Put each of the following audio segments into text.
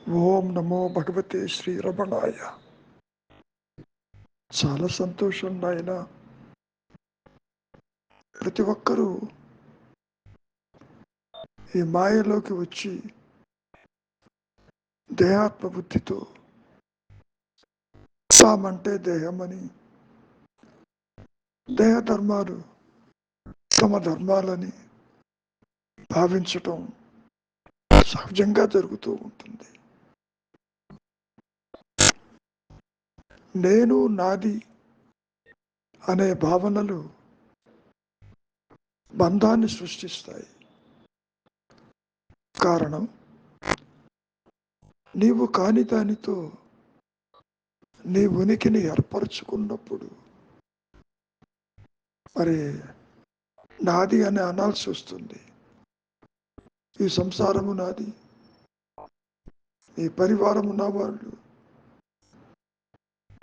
ఓం నమో భగవతే శ్రీరమణాయ. చాలా సంతోషం నాయన. ప్రతి ఒక్కరూ ఈ మాయలోకి వచ్చి దేహాత్మ బుద్ధితో తామంటే దేహమని, దేహ ధర్మాలు తమ ధర్మాలని భావించటం సహజంగా జరుగుతూ ఉంటుంది. నేను నాది అనే భావనలు బంధాన్ని సృష్టిస్తాయి. కారణం, నీవు కాని దానితో నీ ఉనికిని ఏర్పరచుకున్నప్పుడు మరి నాది అని అనాల్సి వస్తుంది. ఈ సంసారము నాది, ఈ పరివారము నా వాళ్ళు,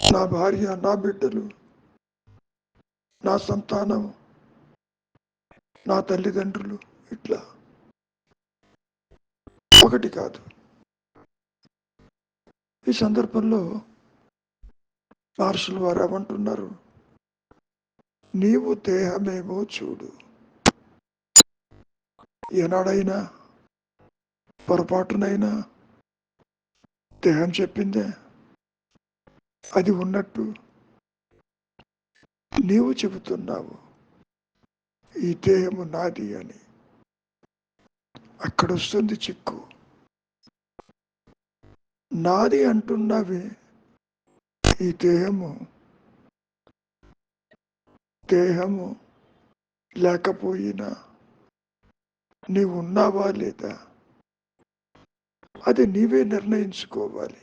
నా భార్య, నా బిడ్డలు, నా సంతానం, నా తల్లిదండ్రులు, ఇట్లా ఒకటి కాదు. ఈ సందర్భంలో మహర్షులు వారు ఏమంటున్నారు? నీవు దేహమేమో చూడు. ఏనాడైనా పొరపాటునైనా దేహం చెప్పిందే అది ఉన్నట్టు నీవు చెబుతున్నావు ఈ దేహము నాది అని. అక్కడొస్తుంది చిక్కు. నాది అంటున్నావే ఈ దేహము లేకపోయినా నీవు ఉన్నావా లేదా అది నీవే నిర్ణయించుకోవాలి.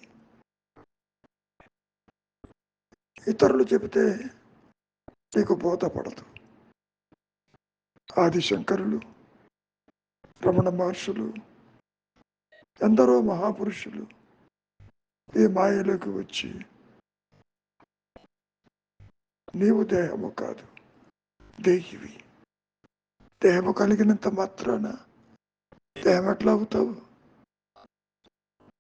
ఇతరులు చెబితే నీకు బోధపడదు. ఆదిశంకరులు, రమణ మహర్షులు, ఎందరో మహాపురుషులు ఈ మాయలోకి వచ్చి నీవు దేహము కాదు, దేహివి. దేహము కలిగినంత మాత్రాన దేహం ఎట్లా అవుతావు?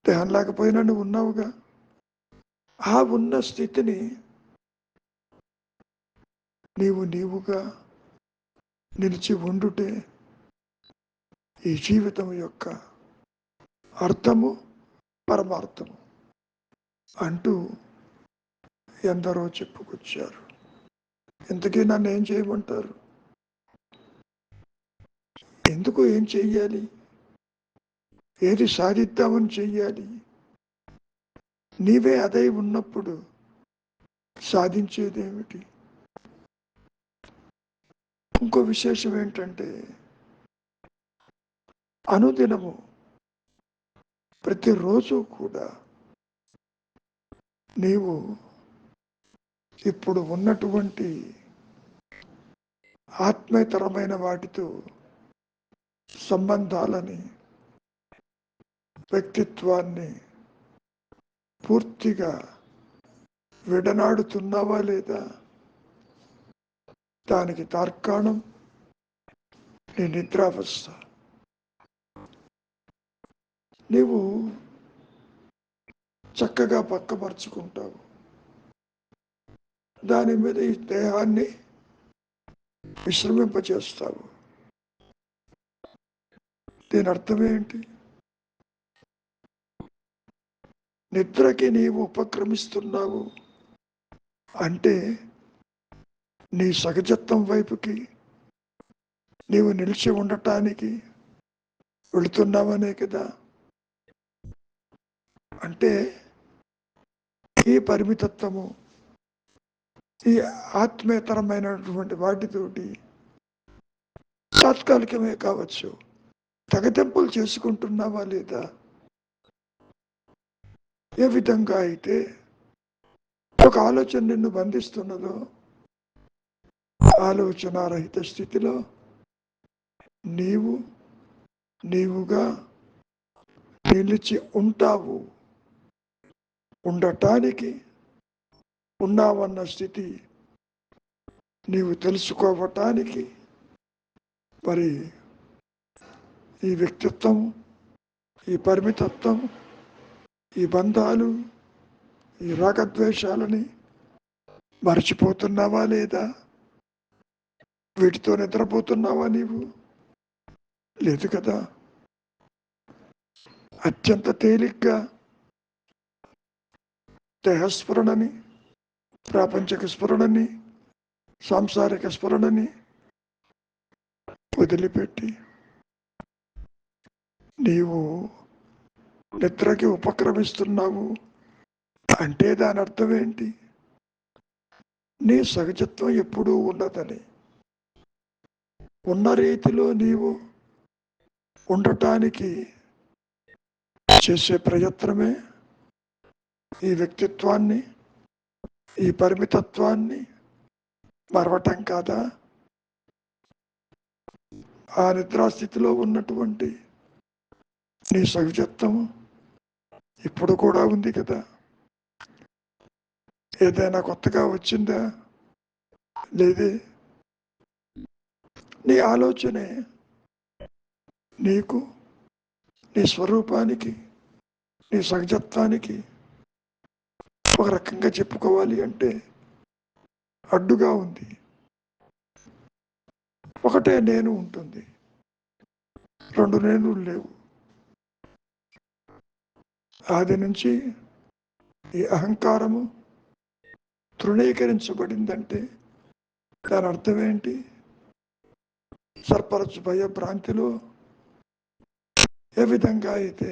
దేహం లేకపోయినా నువ్వు ఉన్నావుగా. ఆ ఉన్న స్థితిని నీవుగా నిలిచి ఉండుటే ఈ జీవితం యొక్క అర్థము, పరమార్థము అంటూ ఎందరో చెప్పుకొచ్చారు. ఇంతకీ నన్ను ఏం చేయమంటారు? ఎందుకు ఏం చెయ్యాలి? ఏది సాధిద్దామని చెయ్యాలి? నీవే అదై ఉన్నప్పుడు సాధించేదేమిటి? ఇంకో విశేషం ఏంటంటే, అనుదినము ప్రతిరోజు కూడా నీవు ఇప్పుడు ఉన్నటువంటి ఆత్మేతరమైన వాటితో సంబంధాలని, వ్యక్తిత్వాన్ని పూర్తిగా విడనాడుతున్నావా లేదా? దానికి తార్కాణం నీ నిద్రావస్థ. నీవు చక్కగా పక్కపరుచుకుంటావు, దాని మీద ఈ దేహాన్ని విశ్రమింపచేస్తావు. దీని అర్థం ఏంటి? నిద్రకి నీవు ఉపక్రమిస్తున్నావు అంటే నీ సహజత్వం వైపుకి నీవు నిలిచి ఉండటానికి వెళుతున్నావనే కదా. అంటే ఈ పరిమితత్వము, ఈ ఆత్మేతరమైనటువంటి వాటితోటి తాత్కాలికమే కావచ్చు, తెగతెంపులు చేసుకుంటున్నావా లేదా? ఏ విధంగా అయితే ఒక ఆలోచన నిన్ను బంధిస్తున్నదో ఆలోచనారహిత స్థితిలో నీవుగా నిలిచి ఉంటావు. ఉండటానికి ఉన్నావన్న స్థితి నీవు తెలుసుకోవటానికి మరి ఈ వ్యక్తిత్వం, ఈ పరిమితత్వం, ఈ బంధాలు, ఈ రాగద్వేషాలని మర్చిపోతున్నావా లేదా? వీటితో నిద్రపోతున్నావా నీవు? లేదు కదా. అత్యంత తేలిగ్గా దేహస్ఫురణని, ప్రాపంచిక స్ఫురణని, సాంసారిక స్ఫురణని వదిలిపెట్టి నీవు నిద్రకి ఉపక్రమిస్తున్నావు అంటే దాని అర్థం ఏంటి? నీ సహజత్వం ఎప్పుడూ ఉన్నదని, ఉన్న రీతిలో నీవు ఉండటానికి చేసే ప్రయత్నమే ఈ వ్యక్తిత్వాన్ని, ఈ పరిమితత్వాన్ని మరవటం కాదా? ఆ నిద్రాస్థితిలో ఉన్నటువంటి నీ సహజత్వం ఇప్పుడు కూడా ఉంది కదా. ఏదైనా కొత్తగా వచ్చిందా? లేదే. నీ ఆలోచనే నీకు, నీ స్వరూపానికి, నీ సహజత్వానికి ఒక రకంగా చెప్పుకోవాలి అంటే అడ్డుగా ఉంది. ఒకటే నేను ఉంటుంది, రెండు నేను లేవు. ఆది నుంచి ఈ అహంకారము తృణీకరించబడిందంటే దాని అర్థం ఏంటి? సర్పరచు భయభ్రాంతిలో ఏ విధంగా అయితే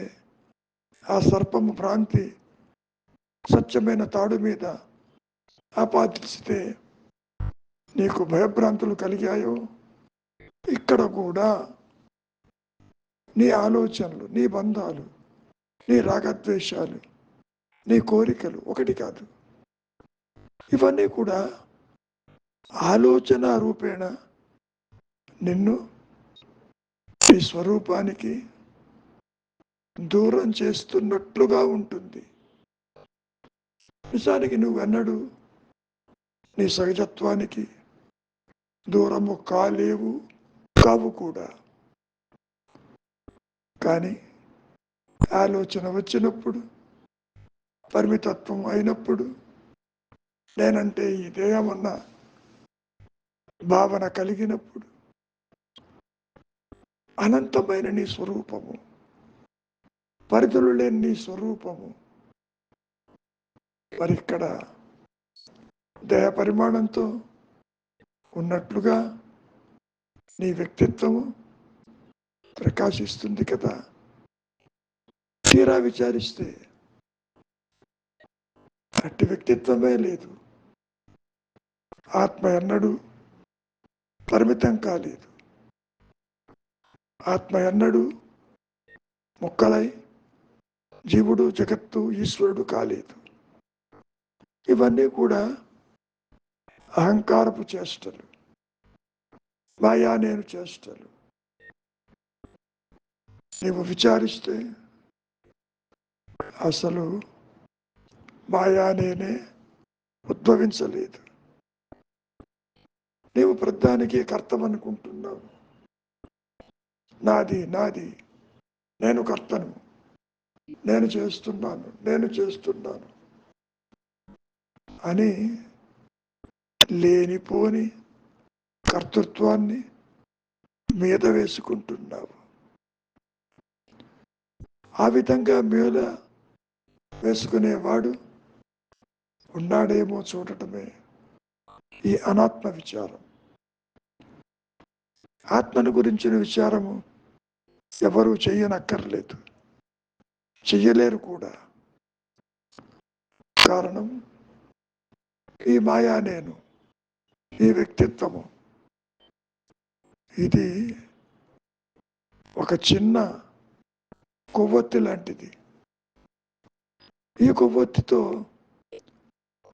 ఆ సర్పము భ్రాంతి సత్యమైన తాడు మీద ఆపాదిస్తే నీకు భయభ్రాంతులు కలిగాయో, ఇక్కడ కూడా నీ ఆలోచనలు, నీ బంధాలు, నీ రాగద్వేషాలు, నీ కోరికలు ఒకటి కాదు. ఇవన్నీ కూడా ఆలోచన రూపేణ నిన్ను నీ స్వరూపానికి దూరం చేస్తున్నట్లుగా ఉంటుంది. నిజానికి నువ్వెన్నడూ నీ సహజత్వానికి దూరము కాలేవు, కావు కూడా. కానీ ఆలోచన వచ్చినప్పుడు, పరిమితత్వం అయినప్పుడు, నేనంటే ఇదేమన్నా భావన కలిగినప్పుడు, అనంతమైన నీ స్వరూపము, పరిధులు లేని నీ స్వరూపము మరి ఇక్కడ దేహ పరిమాణంతో ఉన్నట్లుగా నీ వ్యక్తిత్వము ప్రకాశిస్తుంది కదా. తీరా విచారిస్తే అట్టి వ్యక్తిత్వమే లేదు. ఆత్మ ఎన్నడూ పరిమితం కాలేదు. ఆత్మ ఎన్నడూ ముక్కలై జీవుడు, జగత్తు, ఈశ్వరుడు కాలేదు. ఇవన్నీ కూడా అహంకారపు చేష్టలు, మాయా నేను చేష్టలు. నీవు విచారిస్తే అసలు మాయా నేనే ఉద్భవించలేదు. నీవు ప్రధానికి కర్తమనుకుంటున్నావు. నాది నాది, నేను కర్తను, నేను చేస్తున్నాను, నేను చేస్తున్నాను అని లేనిపోని కర్తృత్వాన్ని మీద వేసుకుంటున్నావు. ఆ విధంగా మీద వేసుకునేవాడు ఉన్నాడేమో చూడటమే ఈ అనాత్మ విచారం. ఆత్మను గురించిన విచారము ఎవరూ చెయ్యనక్కర్లేదు, చెయ్యలేరు కూడా. కారణం ఈ మాయా నేను, ఈ వ్యక్తిత్వము, ఇది ఒక చిన్న కొవ్వొత్తి లాంటిది. ఈ కొవ్వొత్తితో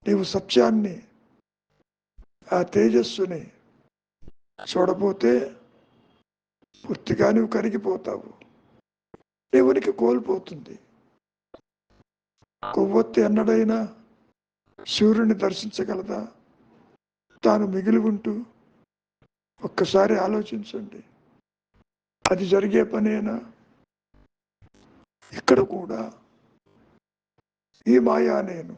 నీవు సత్యాన్ని, ఆ తేజస్సుని చూడబోతే పూర్తిగా నువ్వు కరిగిపోతావు. నీ ఉనికి కోల్పోతుంది. కొవ్వొత్తి ఎన్నడైనా సూర్యుని దర్శించగలదా? తాను మిగిలి ఉంటూ ఒక్కసారి ఆలోచించండి, అది జరిగే పనేనా? ఇక్కడ కూడా ఈ మాయా నేను,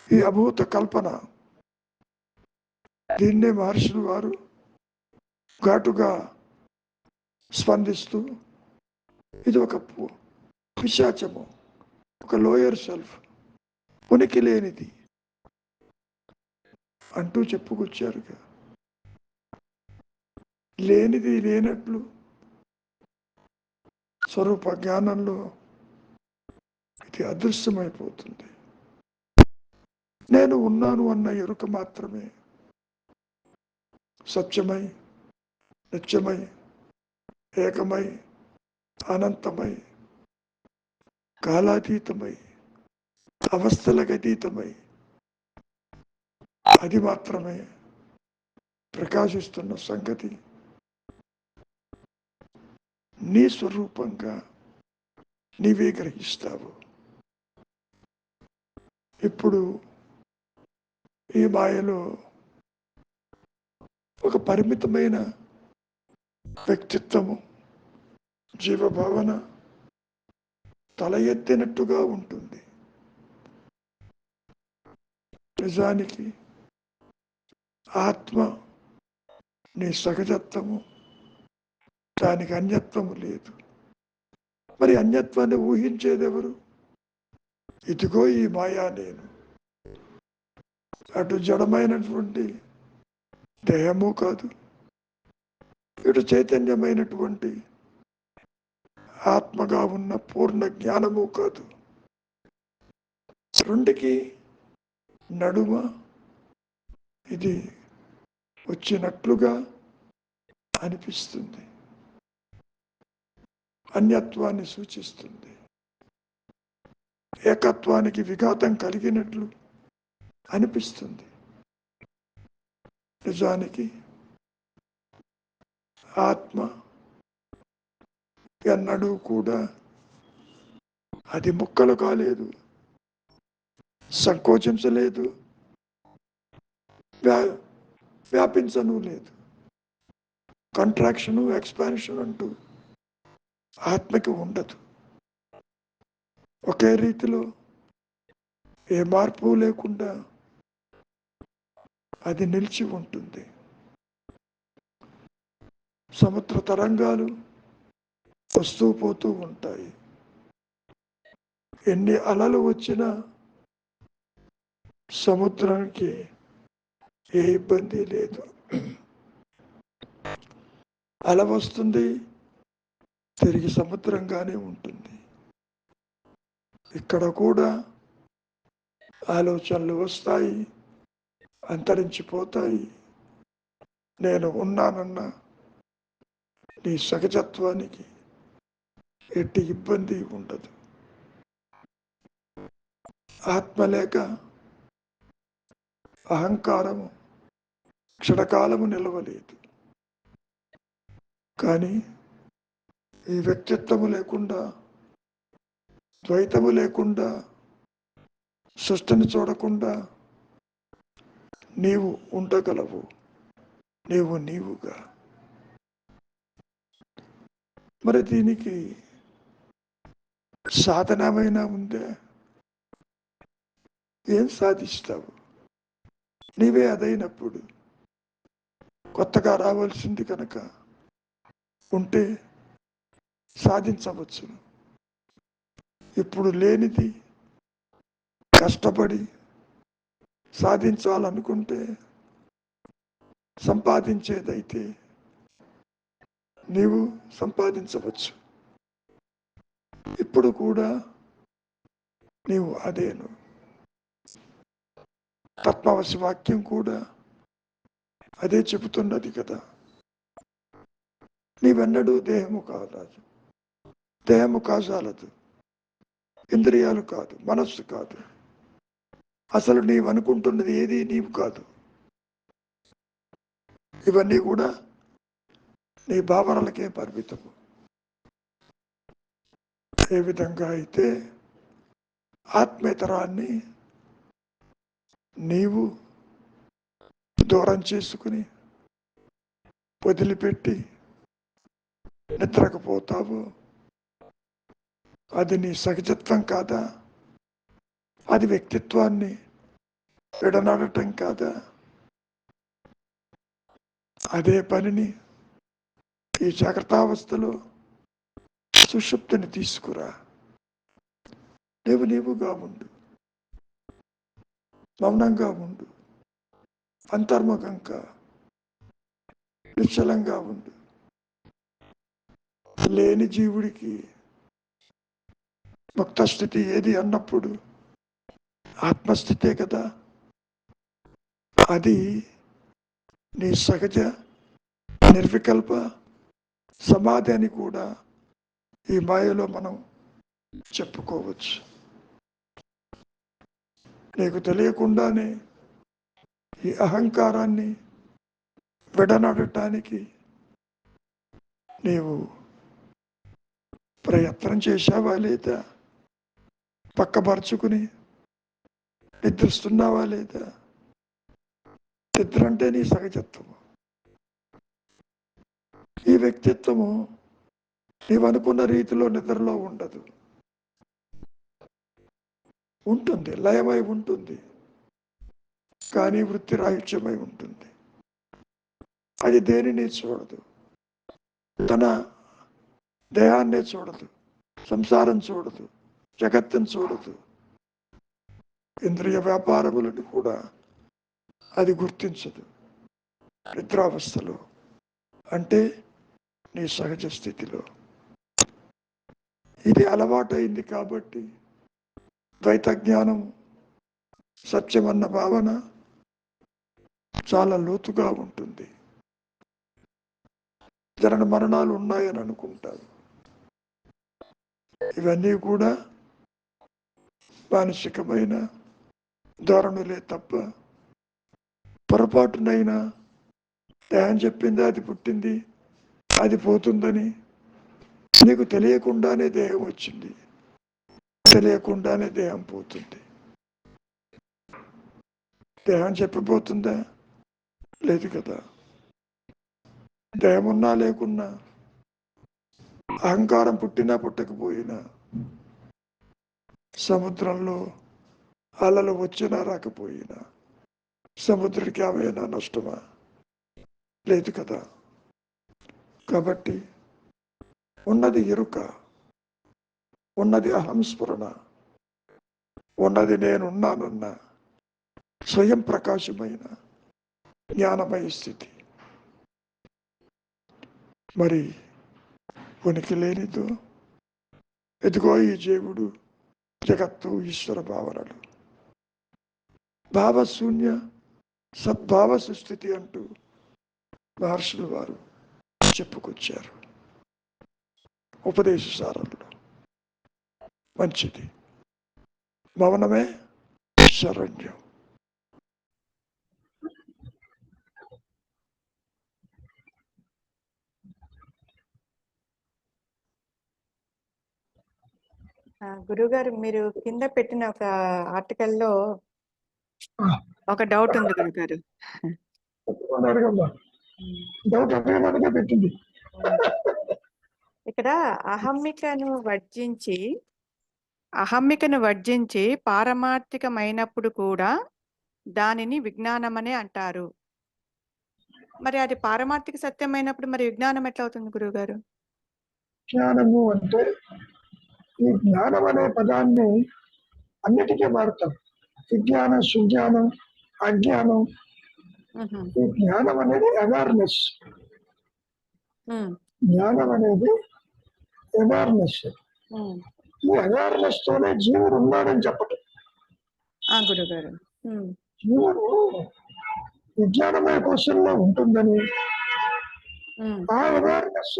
ఈ అభూత కల్పన, దీన్నే మహర్షులు వారు ఘాటుగా స్పందిస్తూ ఇది ఒక పిశాచము, ఒక లోయర్ సెల్ఫ్, ఉనికి లేనిది అంటూ చెప్పుకొచ్చారుగా. లేనిది లేనట్లు స్వరూప జ్ఞానంలో ఇది అదృశ్యమైపోతుంది. నేను ఉన్నాను అన్న ఎరుక మాత్రమే సత్యమై, నిత్యమై, ఏకమై, అనంతమై, కాలాతీతమై, అవస్థలకు అతీతమై, అది మాత్రమే ప్రకాశిస్తున్న సంగతి నీ స్వరూపంగా నీవే గ్రహిస్తావు. ఇప్పుడు ఈ మాయలో ఒక పరిమితమైన వ్యక్తిత్వము, జీవభావన తల ఎత్తినట్టుగా ఉంటుంది. నిజానికి ఆత్మ నీ సహజత్వము, దానికి అన్యత్వము లేదు. మరి అన్యత్వాన్ని ఊహించేదెవరు? ఇదిగో ఈ మాయా నేను. అటు జడమైనటువంటి దేహము కాదు, ఇటు చైతన్యమైనటువంటి ఆత్మగా ఉన్న పూర్ణ జ్ఞానము కాదు. రెండుకి నడుమ ఇది వచ్చినట్లుగా అనిపిస్తుంది, అన్యత్వాన్ని సూచిస్తుంది, ఏకత్వానికి విఘాతం కలిగినట్లు అనిపిస్తుంది. నిజానికి ఆత్మ ఎన్నడూ కూడా అది ముక్కలు కాలేదు, సంకోచించలేదు, వ్యాపించను లేదు. కంట్రాక్షను, ఎక్స్పాన్షన్ అంటూ ఆత్మకి ఉండదు. ఒకే రీతిలో ఏ మార్పు లేకుండా అది నిలిచి ఉంటుంది. సముద్ర తరంగాలు వస్తూ పోతూ ఉంటాయి. ఎన్ని అలలు వచ్చినా సముద్రానికి ఏ ఇబ్బంది లేదు. అల వస్తుంది, తిరిగి సముద్రంగానే ఉంటుంది. ఇక్కడ కూడా ఆలోచనలు వస్తాయి, అంతరించిపోతాయి. నేను ఉన్నానన్న నీ సహజత్వానికి ఎట్టి ఇబ్బంది ఉండదు. ఆత్మ లేక అహంకారము క్షణకాలము నిలవలేదు. కానీ ఈ వ్యక్తిత్వము లేకుండా, ద్వైతము లేకుండా, సృష్టిని చూడకుండా నీవు ఉండగలవు, నీవు నీవుగా. మరి దీనికి సాధనమైనా ఉందే? ఏం సాధిస్తావు? నీవే అదైనప్పుడు కొత్తగా రావాల్సింది కనుక ఉంటే సాధించవచ్చు. ఇప్పుడు లేనిది కష్టపడి సాధించాలనుకుంటే, సంపాదించేదైతే నీవు సంపాదించవచ్చు. ఇప్పుడు కూడా నీవు అదేను. తత్వవశ వాక్యం కూడా అదే చెబుతున్నది కదా. నీవెన్నడూ దేహము కాదు, దేహము కాజాలదు, ఇంద్రియాలు కాదు, మనస్సు కాదు. అసలు నీవు అనుకుంటున్నది ఏది నీవు కాదు. ఇవన్నీ కూడా నీ భావనలకే పరిమితము. ఏ విధంగా అయితే ఆత్మేతరాన్ని నీవు దూరం చేసుకుని వదిలిపెట్టి నిద్రకు పోతావు, అది నీ సహజత్వం కాదా? అది వ్యక్తిత్వాన్ని విడనాడటం కాదా? అదే పనిని ఈ జాగ్రత్తావస్థలో సుషుప్తిని తీసుకురా. నీవుగా ఉండు, మౌనంగా ఉండు, అంతర్ముఖంగా నిశ్చలంగా ఉండు. లేని జీవుడికి ముక్త స్థితి ఏది అన్నప్పుడు ఆత్మస్థితే కదా. అది నీ సహజ నిర్వికల్ప సమాధి అని కూడా ఈ మాయలో మనం చెప్పుకోవచ్చు. నీకు తెలియకుండానే ఈ అహంకారాన్ని విడనాడటానికి నీవు ప్రయత్నం చేశావా లేదా? పక్కపరుచుకుని నిద్రిస్తున్నావా లేదా? నిద్ర అంటే నీ సహజత్వము. ఈ వ్యక్తిత్వము నీవనుకున్న రీతిలో నిద్రలో ఉండదు, ఉంటుంది, లయమై ఉంటుంది, కానీ వృత్తి రాహిత్యమై ఉంటుంది. అది దేనిని చూడదు, తన దేహాన్నే చూడదు, సంసారం చూడదు, జగత్తును చూడదు, ఇంద్రియ వ్యాపారములను కూడా అది గుర్తించదు. నిద్రావస్థలో అంటే నీ సహజ స్థితిలో. ఇది అలవాటైంది కాబట్టి ద్వైత జ్ఞానం సత్యమన్న భావన చాలా లోతుగా ఉంటుంది. జనన మరణాలు ఉన్నాయని అనుకుంటారు. ఇవన్నీ కూడా మానసికమైన ధోరణులే తప్ప పొరపాటునైనా దేహం చెప్పింది అది పుట్టింది, అది పోతుందని నీకు తెలియకుండానే దేహం వచ్చింది, తెలియకుండానే దేహం పోతుంది. దేహం చెప్పిపోతుందా? లేదు కదా. దేహం ఉన్నా లేకున్నా, అహంకారం పుట్టినా పుట్టకపోయినా, సముద్రంలో అలలు వచ్చినా రాకపోయినా సముద్రానికి ఏమైనా నష్టమా? లేదు కదా. కాబట్టి ఉన్నది ఎరుక, ఉన్నది అహంస్ఫురణ, ఉన్నది నేనున్నానున్న స్వయం ప్రకాశమైన జ్ఞానమయ స్థితి. మరి ఉనికి లేనిదో ఎదుగో ఈ జీవుడు, జగత్తు, ఈశ్వర భావనలు, భావశూన్య సద్భావ సుస్థితి అంటూ మహర్షులు వారు చెప్పుకొచ్చారు ఉపదేశ సారంలో. మంచిది, మౌనమే శరణ్యం. గురుగారు, మీరు కింద పెట్టిన ఒక ఆర్టికల్లో ఒక డౌట్ ఉంది గురుగారు. ఇక్కడ అహమ్మికను వర్జించి పారమార్థికమైనప్పుడు కూడా దానిని విజ్ఞానమనే అంటారు. మరి అది పారమార్థిక సత్యమైనప్పుడు మరి విజ్ఞానం ఎట్లా అవుతుంది గురుగారు? జ్ఞానము అంటే ఈ జ్ఞానం అనే పదాన్ని అన్నిటికీ వాడతాం. విజ్ఞానం, సుజ్ఞానం, అజ్ఞానం. ఈ జ్ఞానం అనేది అవేర్నెస్. జ్ఞానం అనేది అవేర్నెస్. ఈ అవేర్నెస్ తోనే జీవుడు ఉన్నాడని చెప్పటం. గురుగారు, జీవుడు విజ్ఞానమయ కోశంలో ఉంటుందని, ఆ అవేర్నెస్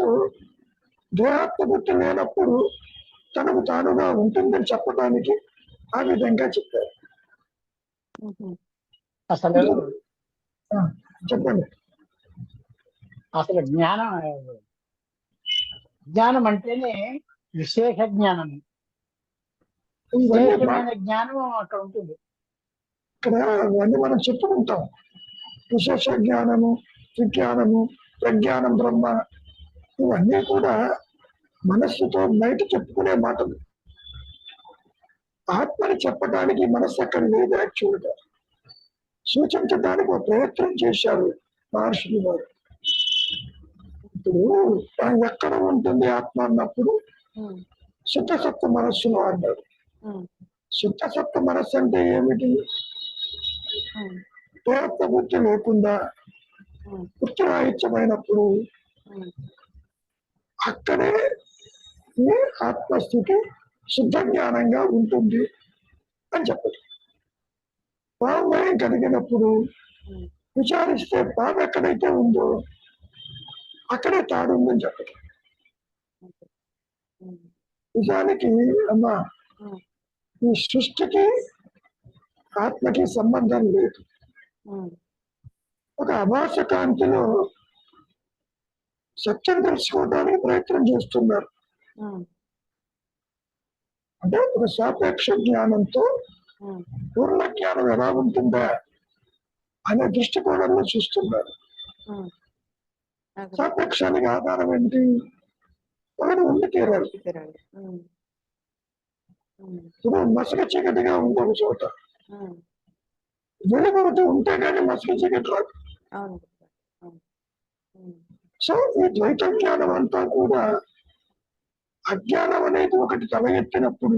దేహాత్మబుద్ధి లేనప్పుడు తనకు తానుగా ఉంటుందని చెప్పడానికి ఆ విధంగా చెప్పారు. అసలు చెప్పండి. అసలు జ్ఞానం అంటేనే విశేష జ్ఞానం. విశేషమైన జ్ఞానం అక్కడ ఉంటుంది. ఇక్కడ అవన్నీ మనం చెప్పుకుంటాం. విశేష జ్ఞానము, విజ్ఞానము, ప్రజ్ఞానం, బ్రహ్మ, ఇవన్నీ కూడా మనస్సుతో బయట చెప్పుకునే మాటలు. ఆత్మని చెప్పడానికి మనసు అక్కడ లేదు. యాక్చువల్గా సూచించడానికి ఒక ప్రయత్నం చేశారు మహర్షులు వారు. ఇప్పుడు ఎక్కడ ఉంటుంది ఆత్మ అన్నప్పుడు శుద్ధసత్వ మనస్సులో అన్నారు. శుద్ధసత్వ మనస్సు అంటే ఏమిటి? ప్రయత్న బుద్ధి లేకుండా ఉత్తరాహిత్యమైనప్పుడు అక్కడే ఈ ఆత్మస్థితి శుద్ధ జ్ఞానంగా ఉంటుంది అని చెప్పదు. పామయం కలిగినప్పుడు విచారిస్తే పాము ఎక్కడైతే ఉందో అక్కడే తాడు ఉందని చెప్పదు. నిజానికి అమ్మా ఈ సృష్టికి ఆత్మకి సంబంధం లేదు. ఒక అభాస కాంతిలో సత్యం తెలుసుకోవడానికి ప్రయత్నం చేస్తున్నారు. అంటే ఒక సాపేక్ష జ్ఞానంతో పూర్ణ జ్ఞానం ఎలా ఉంటుందా అనే దృష్టికోణంలో చూస్తున్నారు. సాపేక్షానికి ఆధారం ఏంటి? ఒకటి ఉండి తీరాలి. ఇప్పుడు మసక చీకటిగా ఉంది ఒక చోట, వెలుగుతూ ఉంటే కానీ మసక చీకటి రాదు. సో ఈ ద్వైత జ్ఞానం అంతా కూడా అజ్ఞానం అనేది ఒకటి తల ఎత్తినప్పుడు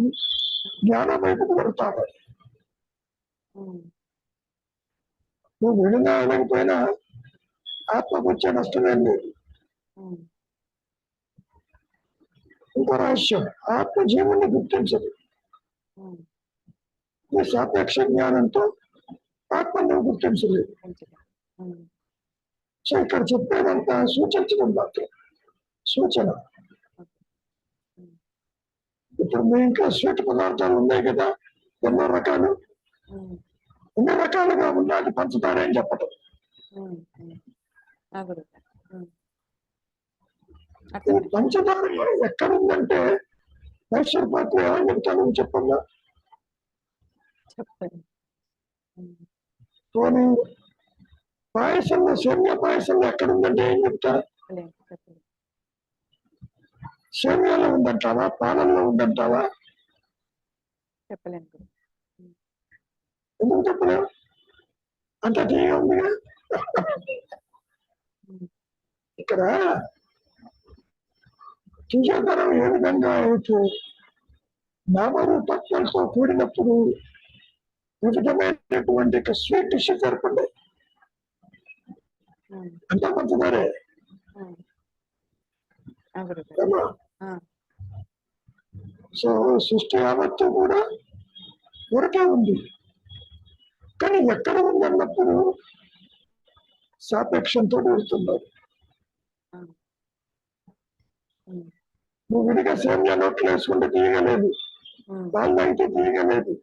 జ్ఞానం వైపుకు వెళ్తాము. నువ్వు విడుగా వెళ్ళకపోయినా ఆత్మకు వచ్చే నష్టమేం లేదు. ఇంకో రహస్యం, ఆత్మ జీవుని గుర్తించదు. ఈ సాపేక్ష జ్ఞానంతో ఆత్మను గుర్తించలేదు. సో ఇక్కడ చెప్పేదంతా సూచించడం మాత్రం, సూచన. ఇప్పుడు మీ ఇంకా స్వీట్ పదార్థాలు ఉన్నాయి కదా, ఎన్నో రకాలు, ఎన్నో రకాలుగా ఉన్నది పంచదార అని చెప్పటం. ఈ పంచదార ఎక్కడ ఉందంటే మైసూర్ పాత్ర ఏమని చెప్తాను చెప్పమ్మా. పోనీ పాయసంలో, సేమియా పాయసంలో ఎక్కడ ఉందంటే ఏం చెప్తా? సేమియాలో ఉందంటావా, పాలల్లో ఉందంటావా? ఎందుకు చెప్పలేవు? అంత తీయ ఉందిగా. ఇక్కడ తీయదనం ఏ విధంగా అయితే నామరూపత్వంతో కూడినప్పుడు వివిధమైనటువంటి స్వీట్ డిషెస్ ఏర్పడ్డాయి. అంతా పంచదారే. సో సృష్టి యావత్తు కూడా ఊరికే ఉంది, కానీ ఎక్కడ ఉందన్నప్పుడు సాపేక్షంతో వెళ్తున్నారు. నువ్వు విడిగా సేమియా నోట్లు వేసుకుంటే తీయగలేదు, వాళ్ళు అయితే తీయగలేదు.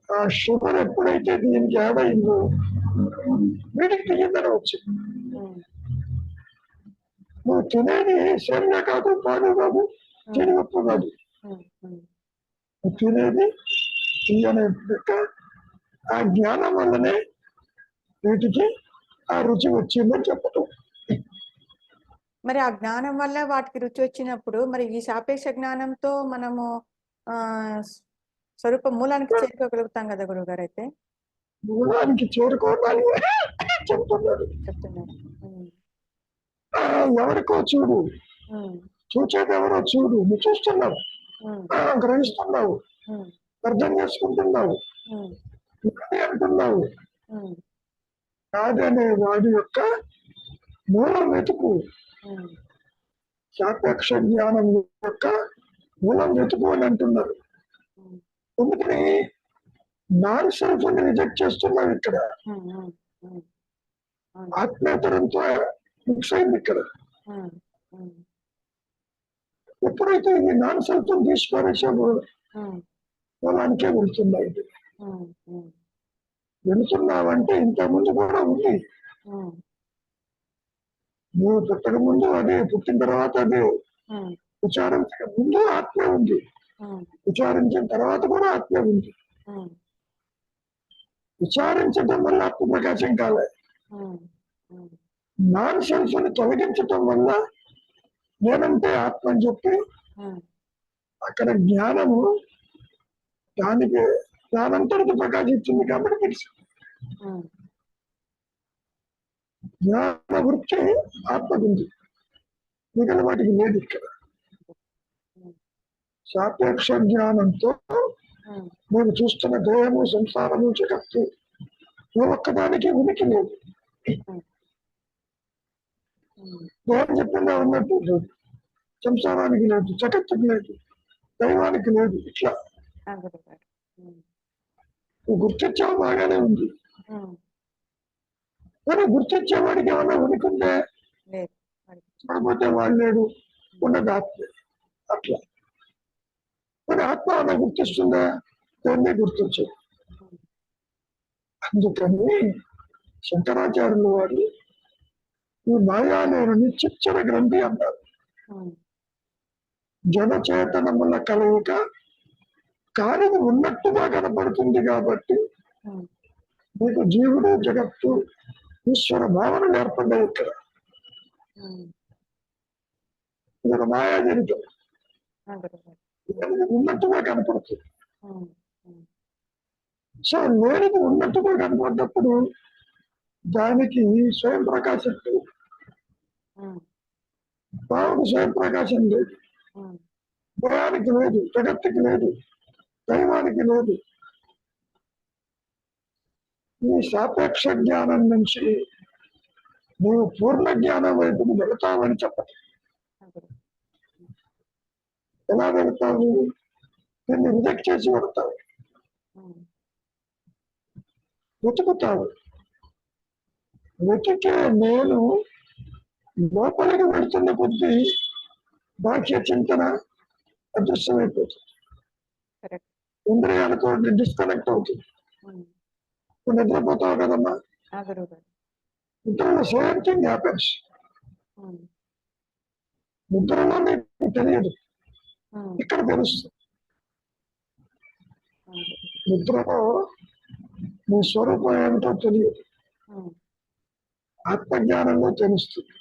ఆ షుగర్ ఎప్పుడైతే దీనికి యాడ్ అయిందో వీడికి తీయదన వచ్చింది. నువ్వు తినేది సేమియా కాదు, పాలు కాదు, జీడిపప్పు కాదు, నువ్వు తినేది తీయనే. ఆ జ్ఞానం వల్లనే వీటికి ఆ రుచి వచ్చిందని చెప్పటం. మరి ఆ జ్ఞానం వల్ల వాటికి రుచి వచ్చినప్పుడు మరి ఈ సాపేక్ష జ్ఞానంతో మనము ఆ స్వరూప మూలానికి చేరుకోగలుగుతాం కదా గురువుగారు? అయితే మూలానికి చేరుకోవడానికి చెప్తున్నారు. ఎవరికో చూడు, చూచేది ఎవరో చూడు, నువ్వు చూస్తున్నావు, గ్రహిస్తున్నావు, అర్థం చేసుకుంటున్నావు, అంటున్నావు. కాదనే వాడి యొక్క మూలం వెతుకు, సాపేక్ష జ్ఞానం యొక్క మూలం వెతుకు అని అంటున్నారు. ఎందుకని నాన్ సెల్ఫ్ ని రిజెక్ట్ చేస్తున్నావు ఇక్కడ. ఆత్మేతరంతో మిక్స్ అయింది ఇక్కడ. ఎప్పుడైతే ఇది నాన్ సెల్ఫ్ తీసుకొచ్చావో మూలానికే వెళ్తున్నాయి. ఇది వెళుతున్నావంటే ఇంతకుముందు కూడా ఉంది. నువ్వు పుట్టక ముందు అదే, పుట్టిన తర్వాత అదే. విచారించక ముందు ఆత్మ ఉంది, విచారించిన తర్వాత కూడా ఆత్మ ఉంది. విచారించడం వల్ల ఆత్మ ప్రకాశం కాలే. నాన్ సెల్ఫ్ ని తొలగించటం వల్ల నేనంటే ఆత్మ అని చెప్పి ఉమ్, అక్కడ జ్ఞానము దానికి దానంతటితో ప్రకాశించింది కాబట్టి తెలిసింది. ఉమ్, జ్ఞాన వృత్తి ఆత్మకుంది, మిగిలిన వాటికి లేదు. ఇక్కడ ఉమ్, సాపేక్ష జ్ఞానంతో ఉమ్, నేను చూస్తున్న దేహము, సంసారము, జగత్తు ఏ ఒక్కదానికి ఉనికి లేదు. ఉమ్, ఉమ్. దేహం చెప్పిందా ఉన్నట్టు లేదు, సంసారానికి లేదు, జగత్తుకి లేదు, దైవానికి లేదు. ఇట్లా ఆ గురుగారు. ఉమ్, నువ్వు గుర్తించావు, బాగానే ఉంది. ఉమ్, కానీ గుర్తించేవాడికి ఏమన్నా ఉనికి ఉందే? లేదు వాడికి. కాకపోతే వాడు లేడు, ఉన్నది ఆత్మ. అట్లా మరి ఆత్మ అన్న గుర్తిస్తుందా? దాన్నే గుర్తించదు. ఉమ్, అందుకని శంకరాచార్యులు వారు ఈ మాయానేరుని చిచ్చర గ్రంథి అన్నారు. ఉమ్, జన చేతనముల కలయిక కానిది ఉన్నట్టుగా కనపడుతుంది కాబట్టి ఉమ్, మీకు జీవుడు, జగత్తు, ఈశ్వర భావనలు ఏర్పడ్డాయి. ఇక్కడ ఉమ్. ఇది ఒక మాయాజనితం, ఆ గురుగారు. ఇది ఉన్నట్టుగా కనపడుతుంది. ఉమ్, ఉమ్, సో లేనిది ఉన్నట్టుగా కనపడ్డప్పుడు దానికి స్వయం ప్రకాశం లేదు, ఉమ్, భావన స్వయం ప్రకాశం లేదు, ఉమ్, భయానికి లేదు, జగత్తుకి లేదు, దైవానికి లేదు. ఈ సాపేక్ష జ్ఞానం నుంచి నువ్వు పూర్ణ జ్ఞానం వైపుకు వెళతావని చెప్పదు. ఆ గురుగారు. ఎలా వెళతావు? దీన్ని రిజెక్ట్ చేసి వెళతావు, ఉమ్, వెతుకుతావు. వెతికే నేను లోపలికి వెళుతున్న కొద్దీ బాహ్య చింతన అదృశ్యమైపోతుంది, కరెక్ట్. ఇంద్రియాలతో డిస్కనెక్ట్ అవుతుంది. ఉమ్, నువ్వు నిద్రపోతావు కదమ్మా, ఆ గురుగారు. నిద్రలో సేమ్ థింగ్ హ్యాపెన్స్. ఉమ్, నిద్రలో నీకు తెలియదు, ఉమ్, ఇక్కడ తెలుస్తుంది. ఉమ్, నిద్రలో నీ స్వరూపం ఏమిటో తెలియదు, ఉమ్, ఆత్మజ్ఞానంలో తెలుస్తుంది.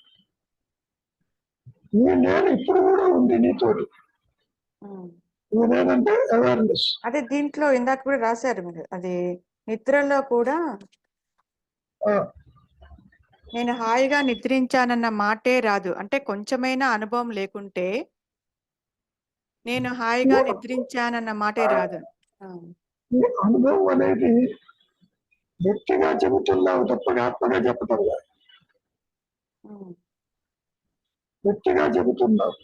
నీ నేను ఇప్పుడు కూడా ఉంది నీతోటి. ఉమ్. నీ నేనంటే అవేర్నెస్. అదే దీంట్లో ఇందాక కూడా రాశారు మీరు, అది నిద్రలో కూడా నేను హాయిగా నిద్రించానన్న మాటే రాదు. అంటే కొంచెమైనా అనుభవం లేకుంటే నేను హాయిగా నిద్రించానన్న మాటే రాదు. ఆ, ఈ అనుభవం అనేది వ్యక్తిగా చెబుతున్నావు తప్ప ఆత్మగా చెప్పటం లేదు. ఉమ్, వ్యక్తిగా చెబుతున్నావు,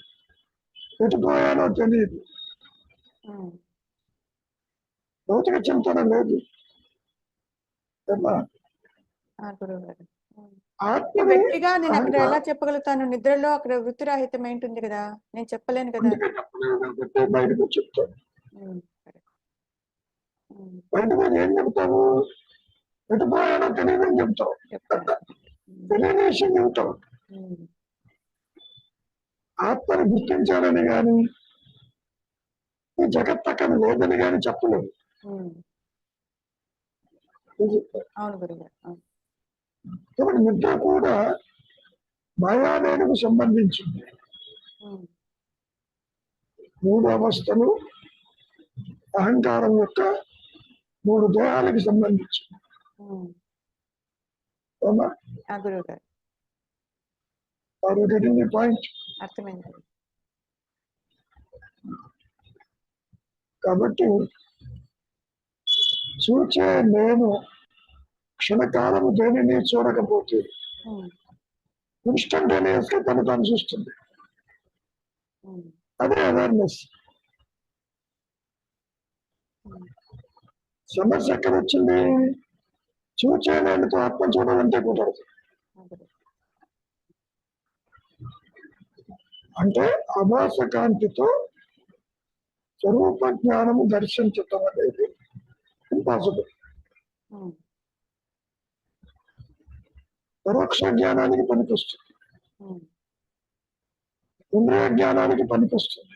ఎటుపోయానో తెలియదు, ఉమ్, భౌతిక చింతన లేదు. ఆ గురువుగారు. ఉమ్. ఆత్మని వ్యక్తిగా నేను అక్కడ అహంకారం ఎలా చెప్పగలుగుతాను? నిద్రలో అక్కడ వృత్తిరాహితం ఏంటుంది కదా, నేను చెప్పలేను కదా. అందుకే చెప్పలేవు కాబట్టి బయటకు చెప్తావు. ఉమ్, correct. ఉమ్, బయటకు ఏం చెప్తావు? ఎటుపోయానో తెలియదని చెప్తావు, చెప్తాను. ఉమ్, తెలియని విషయం చెబుతావు. ఉమ్, ఆత్మని గుర్తించాలని కానీ ఈ జగత్ అక్కడ లేదని కానీ చెప్పలేదు. ఉమ్. అవును గురుగారు. అవును. కాబట్టి నిద్ర కూడా మాయాదేవికి సంబంధించింది. ఉమ్, 3 అవస్థలు అహంకారం యొక్క 3 దేహాలకు సంబంధించింది. ఉమ్. అవునా? ఆ గురువుగారు. Are you getting the point? అర్థమైంది గురువు. కాబట్టి చూచే నేను క్షణకాలము దేనిని చూడకపోతే ఉమ్, ఇన్స్టంటేనియస్ గా తను తాను చూస్తుంది. ఉమ్, అదే అవేర్నెస్. ఉమ్. సమస్య ఎక్కడ వచ్చింది? చూచే నేనుతో ఆత్మ చూడాలంటే కుదరదు. ఆ గురువు. అంటే ఆభాస కాంతితో స్వరూప జ్ఞానము దర్శించటం అనేది ఇంపాసిబుల్. ఉమ్, పరోక్ష జ్ఞానానికి పనికొస్తుంది, ఉమ్, ఇంద్రియ జ్ఞానానికి పనికొస్తుంది,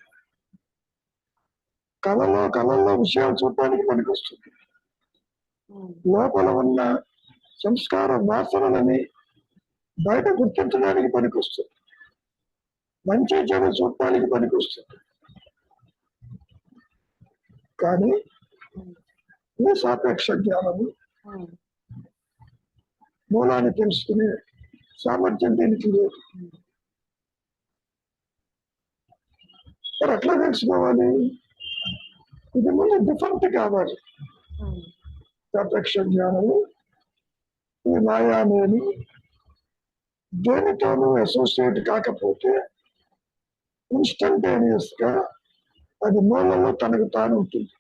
కళల్లో విషయాలు చూడటానికి పనికొస్తుంది, ఉమ్, లోపల ఉన్న సంస్కార వాసనలని బయట గుర్తించడానికి పనికొస్తుంది, మంచి చెడు చూడటానికి పనికొస్తుంది. కానీ ఉమ్, ఈ సాపేక్ష జ్ఞానము ఉమ్, మూలాన్ని తెలుసుకునే సామర్థ్యం దీనికి లేదు. ఉమ్, మరి ఎట్లా తెలుసుకోవాలి? ఇది ముందు డిఫరెంట్ కావాలి. ఉమ్, సాపేక్ష జ్ఞానము ఈ మాయా అనేది దేనితోనూ అసోసియేట్ కాకపోతే ఇన్స్టంటేనియస్ గా అది మూలలో తనకు తాను ఉంటుంది.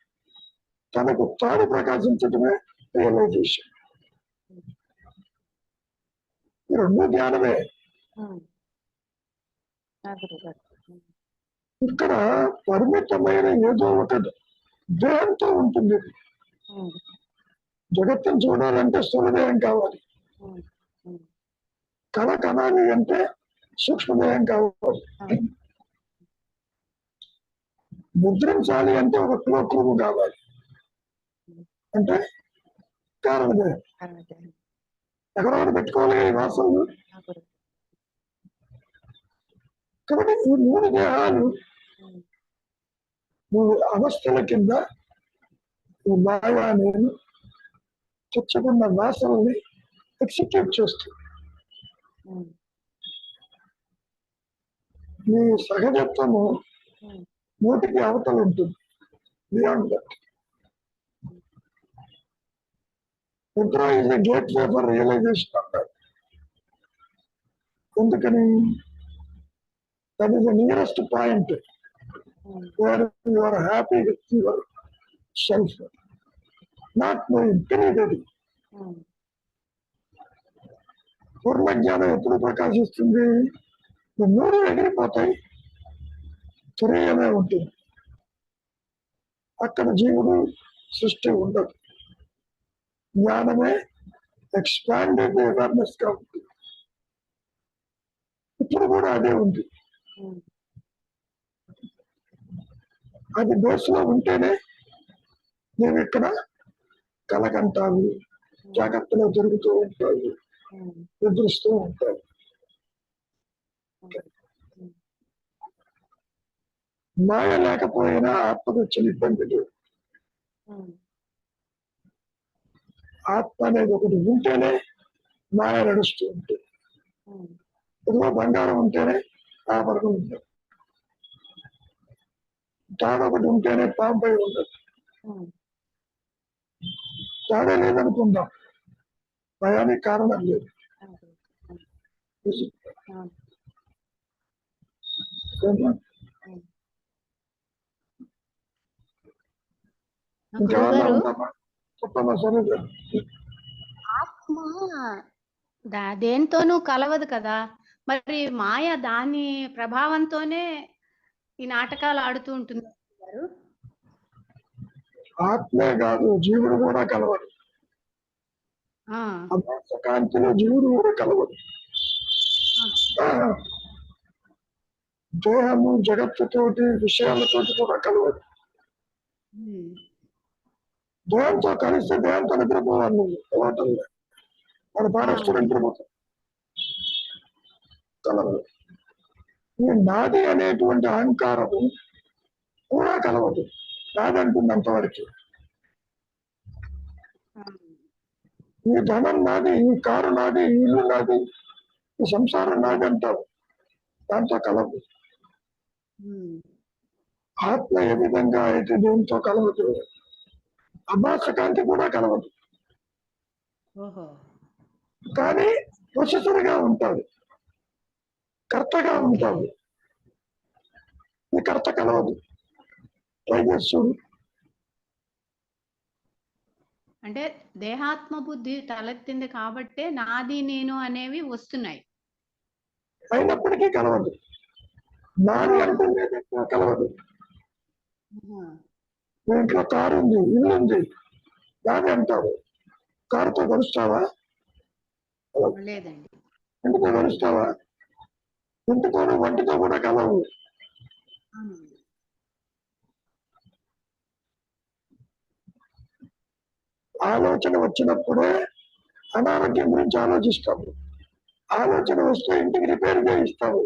తనకు తాను ప్రకాశించడమే రియలైజేషన్. ఈ రెండు జ్ఞానమే. ఉమ్. ఆ గురుగారు. ఉమ్, ఇక్కడ పరిమితమైన ఏదో ఒక దేహంతో ఉంటుంది. ఉమ్, జగత్తును చూడాలంటే స్థూలదేహం కావాలి, ఉమ్, ఉమ్, కళ కణాలి అంటే సూక్ష్మదేహం కావాలి, ఉమ్, ముద్రించాలి అంటే ఒక క్లోక్రూము కావాలి, అంటే కారణదేహం. అదే. ఎక్కడో పెట్టుకోవాలి ఈ వాసనలు. ఆ గురు. కాబట్టి ఈ మూడు దేహాలు ఉమ్, మూడు అవస్థల కింద ఈ మాయా నేను తెచ్చుకున్న వాసనల్ని ఎగ్జిక్యూట్ చేస్తుంది. ఉమ్, ఈ సహజత్వము ఉమ్, నోటికి అవతల ఉంటుంది. బియాండ్ దట్ నిద్ర is a gateway for realization అంటారు. ఎందుకని? That is the nearest point um, where you are happy with yourself, not knowing, తెలియదు. ఉమ్, పూర్ణజ్ఞానం ఎప్పుడు ప్రకాశిస్తుంది? ఈ మూడు ఎగిరిపోతాయి, తురీయమే ఉంటుంది. అక్కడ జీవుడు సృష్టి ఉండదు. జ్ఞానమే ఎక్స్పాండెడ్ అవేర్నెస్ గా ఉంటుంది. ఇప్పుడు కూడా అదే ఉంది. ఉమ్, అది బేస్ లో ఉంటేనే నేను ఇక్కడ కలకంటావు, జాగ్రత్తలో తిరుగుతూ ఉంటావు, ఉమ్, నిద్రిస్తూ ఉంటావు. ఉమ్, మాయ లేకపోయినా ఆత్మకు వచ్చిన ఇబ్బంది లేదు. ఉమ్, ఆత్మ అనేది ఒకటి ఉంటేనే మాయ నడుస్తూ ఉంటుంది. ఉమ్, ఇదిగో బంగారం ఉంటేనే ఆభరణం ఉంటుంది, తాడు ఒకటి ఉంటేనే పాంపై ఉండదు. ఉమ్, తాడే లేదనుకుందాం, భయానికి కారణం లేదు. ఆ గురు. ఉమ్, ఆ, ఏమ్మా? ఉమ్. ఇంకేమన్నా గురుగారు, ఉందమ్మా? చెప్పమ్మా సరే. ఆత్మ దేనితోనూ కలవదు కదా, మరి మాయ దాని ప్రభావంతోనే ఈ నాటకాలు ఆడుతూ ఉంటుంది గారు. ఆత్మే కాదు, జీవుడు కూడా కలవడు. ఆ, అభాస కాంతిలో జీవుడు కూడా కలవడు. ఆ, దేహము జగత్తుతోటి విషయాలతోటి కూడా కలవదు. ఉమ్, దేహంతో కలిస్తే దేహంతో నిద్రపోవాలి. నువ్వు పోవటం లేదు, మన పారేస్తూ నిద్రపోతాం. కలవదు. ఈ నాది అనేటువంటి అహంకారము కూడా కలవదు. నాదంటుంది అంతవరకు. ఆ, ఈ ధనం నాది, ఈ కారు నాది, ఈ ఇల్లు నాది, ఈ సంసారం నాది అంటావు, దాంతో కలవదు. ఉమ్, ఆత్మ ఏ విధంగా అయితే దేంతో కలవదు, అభాస కాంతి కూడా కలవదు. ఓహో, కానీ ప్రొసెసర్గా ఉంటాడు, కర్తగా ఉంటాడు. ఈ కర్త కలవదు. ట్రై చేస్తుడు. అంటే దేహాత్మ బుద్ధి తలెత్తింది కాబట్టే నాది నేను అనేవి వస్తున్నాయి. అయినప్పటికీ కలవదు. నాది అంటుంది కలవదు. ఆహా, ఇంట్లో కారు ఉంది, ఇల్లు ఉంది, నాది అంటావు. కారుతో కలుస్తావా? లేదండి. ఇంటితో కలుస్తావా? ఇంటితోనూ వంటితో కూడా కలవు. అవునండి. ఆలోచన వచ్చినప్పుడే అనారోగ్యం గురించి ఆలోచిస్తాము. ఆలోచన వస్తే ఇంటికి రిపేర్ చేయిస్తాము.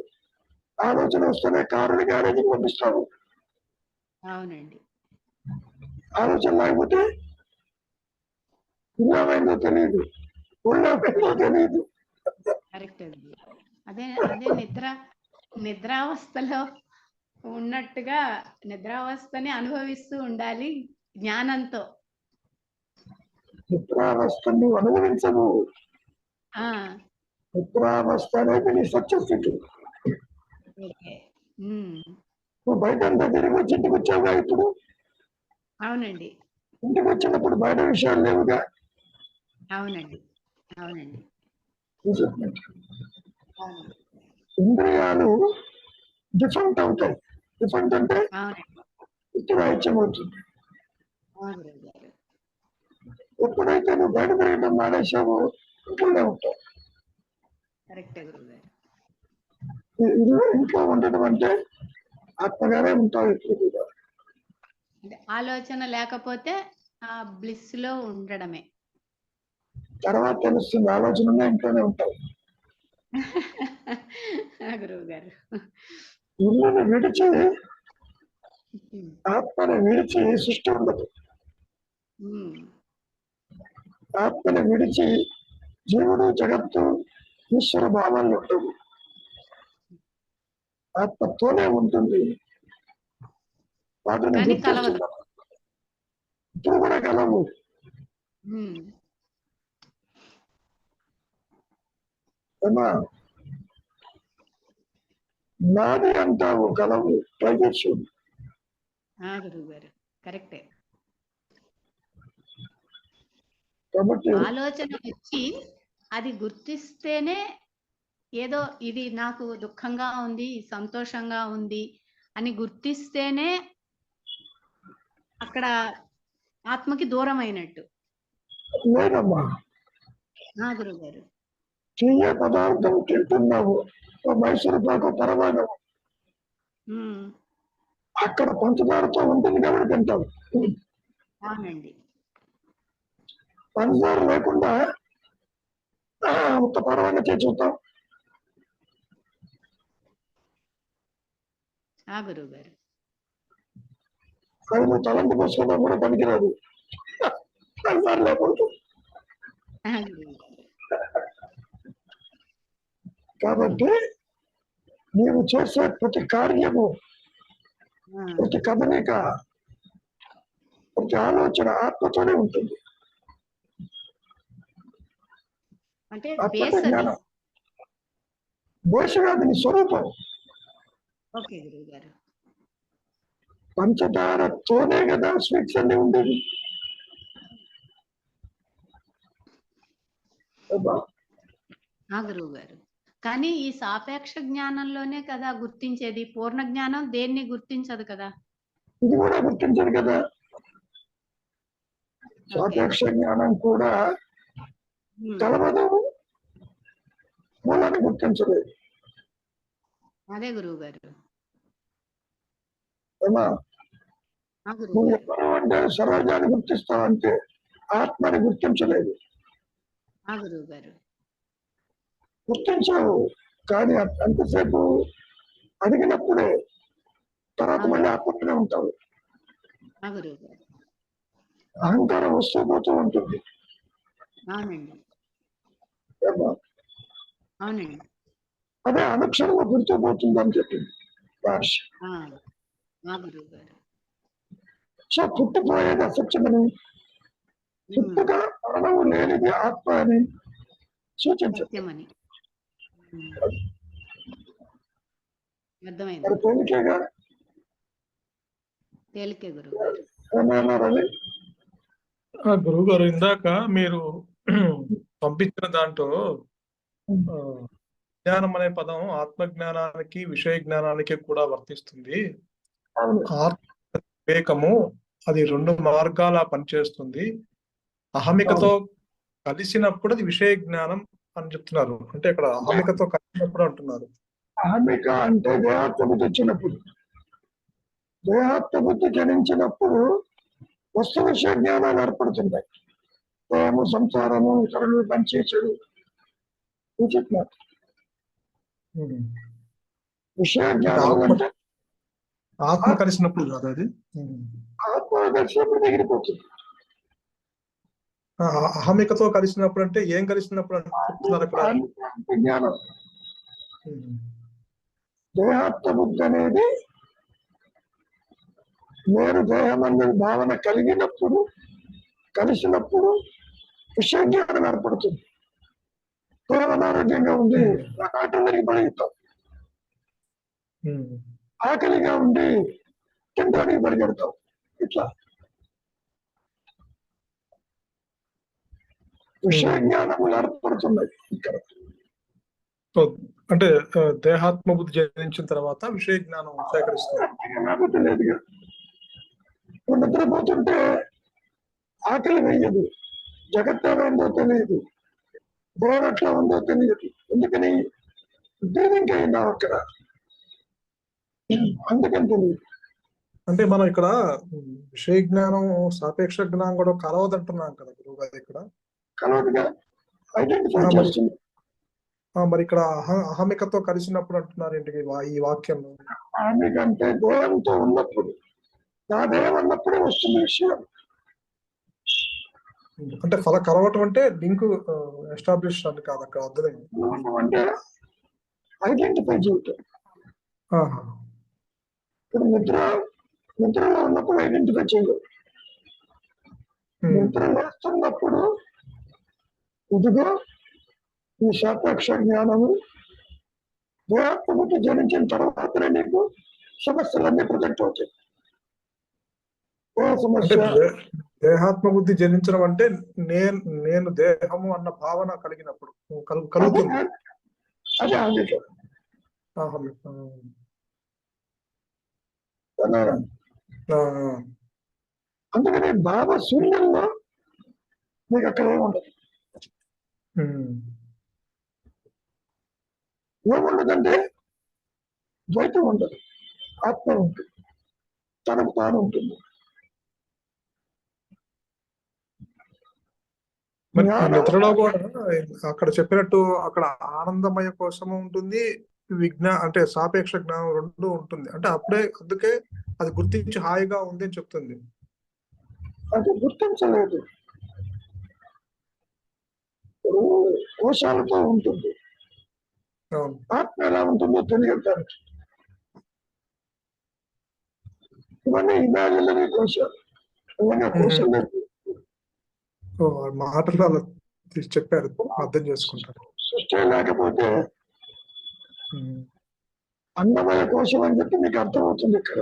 ఆలోచన వస్తేనే కారుని గ్యారేజీకి పంపిస్తాము. అవునండి. ఆలోచన లేకపోతే ఇల్లేమైందో తెలియదు, ఒళ్ళేమైందో తెలియదు. కరెక్ట్ అండి. అదే అదే నిద్రావస్థలో ఉన్నట్టుగా నిద్రావస్థని అనుభవిస్తూ ఉండాలి జ్ఞానంతో. నిద్రావస్థ నువ్వు అనుభవించవు. ఆ నిద్రావస్థ అనేది నీ సత్యస్థితి. ఓకే. ఉమ్, నువ్వు బయట అంతా తిరిగి వచ్చి ఇంటికి వచ్చావుగా ఇప్పుడు. అవునండి. ఇంటికి వచ్చినప్పుడు బయట విషయాలు లేవుగా. అవునండి. అవునండి. అవును. ఇంద్రియాలు డిఫరెంట్ అవుతాయి. డిఫరెంట్ అంటే అవునండి. ఉత్తరాయిత్యం అవుతుంది. అవును గురువు గారు. ఎప్పుడైతే నువ్వు బయట తిరగడం మానేసావో ఇంట్లోనే ఉంటావు. కరెక్టే గురువు గారు. ఇంట్లో ఉండడం అంటే ఆత్మగానే ఉంటావు ఎప్పుడు కూడా. అంటే ఆలోచన లేకపోతే ఆ బ్లిస్ లో ఉండడమే. తర్వాత తెలుస్తుంది ఆలోచన ఇంట్లోనే ఉంటావు. గురువు గారు. ఇల్లుని విడిచి ఆత్మని విడిచి సృష్టి ఉండదు. ఆత్మని విడిచి జీవుడు జగత్తు ఈశ్వర భావాలు ఉండవు. ఆత్మతోనే ఉంటుంది. వాటిని కానీ కలవదు. గుర్తిస్తున్నాం. ఇప్పుడు కూడా కలవు. ఏమా నాది అంటావు కలవు. ట్రై చేసి గురువు గారు కరెక్టే. కాబట్టి ఆలోచన వచ్చి అది గుర్తిస్తేనే ఏదో ఇది నాకు దుఃఖంగా ఉంది, సంతోషంగా ఉంది అని గుర్తిస్తేనే అక్కడ ఆత్మకి దూరం అయినట్టు. లేదమ్మా, గురువు గారు. తీయ పదార్థం తింటున్నావు, మైసూరు పాకు పరమాణం, అక్కడ పంచదారతో ఉంటుంది కాబట్టి తింటావు. అవునండి. పంచదార లేకుండా అంత పరమాణం చేసి చూద్దాం. గురువు గారు. అది నువ్వు తలంపు పోసుకున్నా కూడా పనికిరాదు. పంచదార లేకూడదు. కాబట్టి నీవు చేసే ప్రతి కార్యము, ప్రతి కదలిక, ప్రతి ఆలోచన ఆత్మతోనే ఉంటుంది. అంటే జ్ఞానం బేషగా నీ స్వరూపం. ఓకే గురువు గారు. పంచదారతోనే కదా స్వీట్స్ అన్ని ఉండేది. గురువు గారు. కానీ ఈ సాపేక్ష జ్ఞానంలోనే కదా గుర్తించేది. పూర్ణ జ్ఞానం దేన్ని గుర్తించదు కదా. ఇది కూడా గుర్తించదు కదా. సాపేక్ష జ్ఞానం కూడా కలవదు, మూలాన్ని గుర్తించలేదు. అదే గురువు గారు. నువ్వు ఎవరు అంటే సర్వజ్ఞాన్ని గుర్తిస్తావంటే ఆత్మని గుర్తించలేదు. గురువు గారు గుర్తించావు, కానీ ఎంతసేపు అడిగినప్పుడే, తర్వాత మళ్ళీ ఆత్మనే ఉంటావు. గురువు గారు. అహంకారం వస్తూ పోతూ ఉంటుంది. అవునండి. అవునండి. అదే అనుక్షణము గుర్తు పోతుంది అని చెప్పింది మహర్షి. గురువు గారు. సో పుట్టిపోయేది అసత్యమని, పుట్టుక మరణము లేనిది ఆత్మ అని సూచించమని. అర్థమైంది. తేలికేగా. తేలికే గురువు గారు. ఏమన్నారని గురువు గారు ఇందాక మీరు పంపించిన దాంట్లో జ్ఞానం అనే పదం ఆత్మజ్ఞానానికి విషయ జ్ఞానానికి కూడా వర్తిస్తుంది. ఆత్మ వివేకము అది 2 మార్గాల పనిచేస్తుంది. అహమికతో కలిసినప్పుడు అది విషయ జ్ఞానం అని చెప్తున్నారు. అంటే ఇక్కడ అహమికతో కలిసినప్పుడు అంటున్నారు. అహమిక అంటే దేహాత్మబుద్ధి వచ్చినప్పుడు, దేహాత్మబుద్ధి జనించినప్పుడు వస్తు విషయ జ్ఞానాలు ఏర్పడుతుంటాయి. ప్రేమ, సంసారము, ఇతరులు పనిచేసాడు చెప్పినారు. విషయ జ్ఞానం అంటే ఆత్మ కలిసినప్పుడు కాదు అది. ఆత్మ కలిసినప్పుడు మిగిలిపోతుంది. అహమికతో కలిసినప్పుడు అంటే ఏం కలిసినప్పుడు అంటే చెప్తున్నారు ఇక్కడ? జ్ఞానం. దేహాత్మ బుద్ధి అనేది నేను దేహం అనే భావన కలిగినప్పుడు, కలిసినప్పుడు విషయ జ్ఞానం ఏర్పడుతుంది. దేహం అనారోగ్యంగా ఉంది, డాక్టర్ పరిగెత్తాం. ఆకలిగా ఉండి తినడానికి పరిగెడతాం. ఇట్లా విషయ జ్ఞానములు ఏర్పడుతున్నాయి ఇక్కడ. అంటే దేహాత్మ బుద్ధి జయించిన తర్వాత విషయ జ్ఞానం సేకరిస్తుంది. నాకు తెలియదుగా. నిద్రపోతుంటే ఆకలి వేయదు, జగత్ ఏమైందో తెలియదు, దేవుడు ఎట్లా ఉందో తెలియదు. ఎందుకని బ్రీదింగ్ అయిందా అక్కడ, అందుకని తెలియదు. అంటే మనం ఇక్కడ విషయ జ్ఞానం సాపేక్ష జ్ఞానం కూడా కలవదంటున్నాం కదా గురువు గారు. ఇక్కడ కలవదుగా, ఐడెంటిఫై చేస్తుంది. మరి ఇక్కడ అహమికతో కలిసినప్పుడు అంటున్నారు ఏంటి ఈ వాక్యంలో? అహమిక అంటే దేహంతో ఉన్నప్పుడు, నా దేహం అన్నప్పుడే వస్తుంది విషయం. అంటే కలవటం అంటే లింక్ ఎస్టాబ్లిష్ అని కాదు అక్కడ అర్థం. అంటే ఐడెంటిఫై చేయటం. ఇప్పుడు నిద్రలో ఉన్నప్పుడు ఐడెంటిఫై చేయలేదు. నిద్ర లేస్తున్నప్పుడు ఇదిగో ఈ సాపేక్ష జ్ఞానము దేహాత్మకు జనించిన తర్వాతనే నీకు సమస్యలన్నీ ప్రొజెక్ట్ అవుతాయి. సమస్య దేహాత్మ బుద్ధి జనించడం అంటే నేను దేహము అన్న భావన కలిగినప్పుడు కలుగుతుంది. అదే అందుకని భావ శూన్యంలో మీకు అక్కడ ఏముండదు. ఏముండదంటే ద్వైతం ఉండదు, ఆత్మ ఉంటుంది, తనకు తాను ఉంటుంది. నిద్రలో కూడా అక్కడ చెప్పినట్టు అక్కడ ఆనందమయ కోసము ఉంటుంది, అంటే సాపేక్ష జ్ఞానం రెండు ఉంటుంది. అంటే అప్పుడే అందుకే అది గుర్తించి హాయిగా ఉంది అని చెప్తుంది. అది గుర్తించలేదు. కోశాలతో ఉంటుంది, ఆత్మ ఎలా ఉంటుందో తెలియదు. ఇవన్నీ ఇమాజినరీ కోశాలు. కోశం మాటలు అలా చెప్పారు, అర్థం చేసుకుంటారు. సృష్టి లేకపోతే అన్నమయ కోశం అని చెప్పి మీకు అర్థమవుతుంది. ఇక్కడ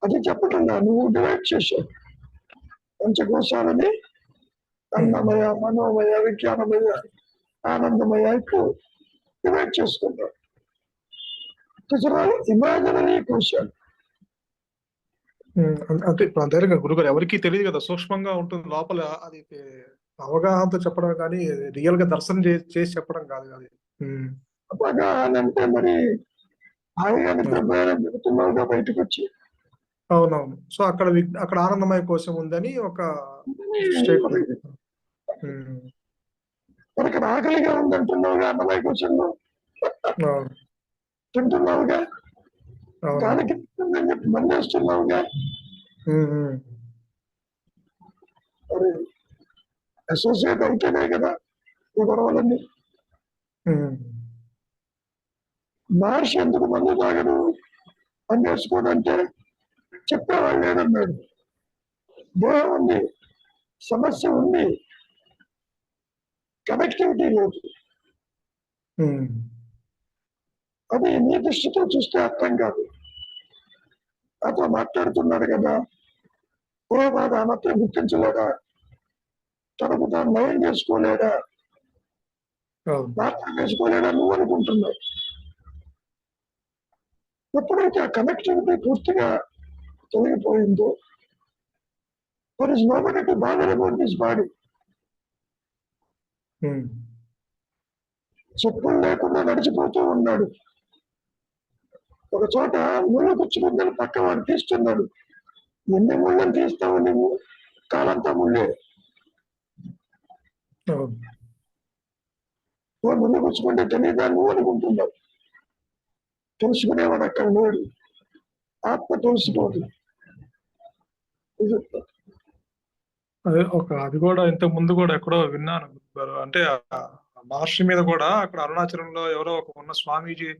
అది చెప్పకుండా నువ్వు డివైడ్ చేసావు పంచకోశాలని, అన్నమయ, మనోమయ, విజ్ఞానమయ, ఆనందమయ ఇట్లు డివైడ్ చేసుకుంటావు. ఇమాజినరీ కోశాలు. అంటే ఇప్పుడు అంతే గురుగారు, ఎవరికి తెలియదు కదా, సూక్ష్మంగా ఉంటుంది లోపల. అది అవగాహనతో చెప్పడం కానీ రియల్ గా దర్శనం చేసి చెప్పడం కాదు. అది అవగాహన అంటే మరి హాయిగా నిద్రపోతున్నావుగా బయటకు వచ్చి. అవునవును. సో అక్కడ ఆనందమయ కోశం ఉందని ఒక స్టేట్మెంట్. మనకి ఆకలిగా ఉందంటున్నావుగా, అన్నమయ కోశంలో తింటున్నావుగా, దానికి చెప్పి మందేస్తున్నావుగా. మరి అసోసియేట్ అవుతేనే కదా ఈ గొడవలన్నీ. మహర్షి ఎందుకు మందు తాగడు మంది వేసుకోడంటే చెప్పేవాళ్ళు లేదన్నాడు. దేహం ఉంది, సమస్య ఉంది, కనెక్టివిటీ లేదు. అది నీ దృష్టితో చూస్తే అర్థం కాదు. అతను మాట్లాడుతున్నాడు కదా, ఓ బాగా మాత్రం గుర్తించలేదా, తనకు తాను నయం చేసుకోలేడా, మాత్రం చేసుకోలేడా నువ్వు అనుకుంటున్నావు. ఎప్పుడైతే ఆ కనెక్టివిటీ పూర్తిగా తొలగిపోయిందో, there is nobody to bother about this body. చెప్పులు లేకుండా నడిచిపోతూ ఉన్నాడు. ఒక చోట ముళ్ళు గుచ్చుకుందని పక్క వాడు తీస్తున్నాడు. ఎన్ని ముళ్ళని తీస్తావు నువ్వు, కాలంతా ముళ్ళే. ముళ్ళు గుచ్చుకుంటే తెలియదా నువ్వు అనుకుంటున్నావు. తెలుసుకునేవాడు అక్కడ లేడు. ఆత్మ తెలుసుకోదు. అదే అది కూడా ఇంతకు ముందు కూడా ఎక్కడో విన్నాను గురుగారు. అంటే ఆ మహర్షి మీద కూడా అక్కడ అరుణాచలంలో ఎవరో ఒక ఉన్న స్వామీజీ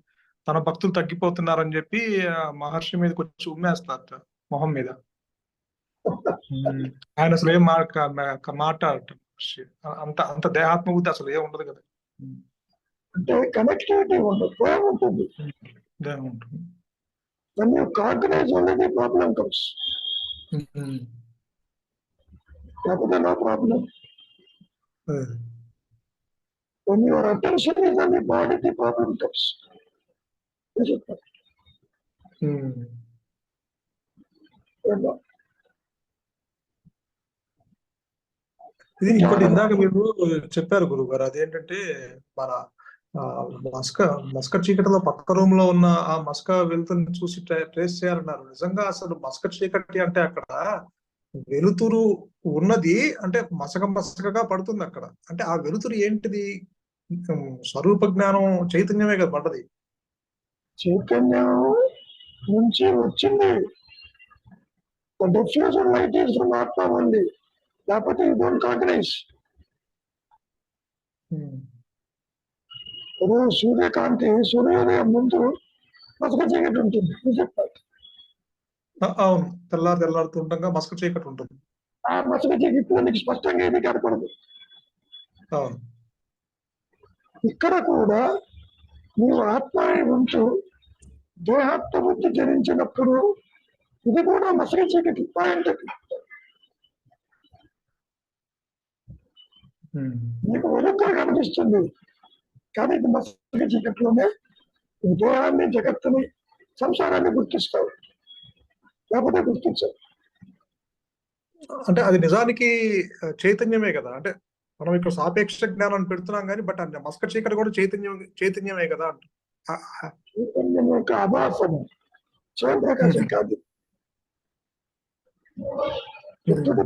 తన భక్తులు తగ్గిపోతున్నారని చెప్పి ఆ మహర్షి మీదకి వచ్చి ఉమ్మేస్తారట మొహం మీద. ఆయన అసలు ఏం మాట్లాడట మహర్షి. అంత అంత దేహాత్మ బుద్ధి అసలు ఏం ఉండదు కదా. అంటే కనెక్టివిటీ ఉండదు, భయం ఉంటుంది. దేహం ఉంటుంది. When you cognize only the problem comes. లేకపోతే no problem. When your attention is on the body, the problem comes. Is it not? ఇది ఇంకోటి ఇందాక మీరు చెప్పారు గురువు గారు, అదేంటంటే మన మస్క చీకటిలో పక్క రూమ్ లో ఉన్న ఆ మస్క వెలుతురుని చూసి ట్రేస్ చేయాలన్నారు. నిజంగా అసలు మస్క చీకటి అంటే అక్కడ వెలుతురు ఉన్నది, అంటే మసకగా పడుతుంది అక్కడ. అంటే ఆ వెలుతురు ఏంటిది? స్వరూప జ్ఞానం చైతన్యమే కదా పడ్డది. చైతన్యం నుంచి వచ్చింది. డిఫ్యూజన్ లైట్ ఈజ్ ఫ్రమ్ ఆత్మ ఉంది. లేకపోతే యూ డోంట్ కాగ్నైజ్. ఇప్పుడు సూర్యకాంతి, సూర్యోదయం ముందు మసక చీకటి ఉంటుంది. అవును, తెల్లారుతుండగా మసక చీకటి ఉంటుంది. ఆ మసక చీకట్లో నీకు స్పష్టంగా ఏది కనపడదు. అవును. ఇక్కడ కూడా నీవు ఆత్మని ఉంచు, దేహాత్మ బుద్ధి ధరించినప్పుడు ఇది కూడా మసక చీకటి పాయింట్. నీకు వెలుగుగా కనిపిస్తుంది, కానీ ఇది మసక చీకట్లోనే ఈ దేహాన్ని, జగత్తుని, సంసారాన్ని గుర్తిస్తావు, లేకపోతే గుర్తించవు. అంటే అది నిజానికి చైతన్యమే కదా. అంటే మనం ఇక్కడ సాపేక్ష జ్ఞానాన్ని పెడుతున్నాం కానీ, బట్ అంటే మస్క చీకటి కూడా చైతన్యమే కదా. చైతన్యం యొక్క అభాసము, స్వయం ప్రకాశం కాదు. ఎప్పుడు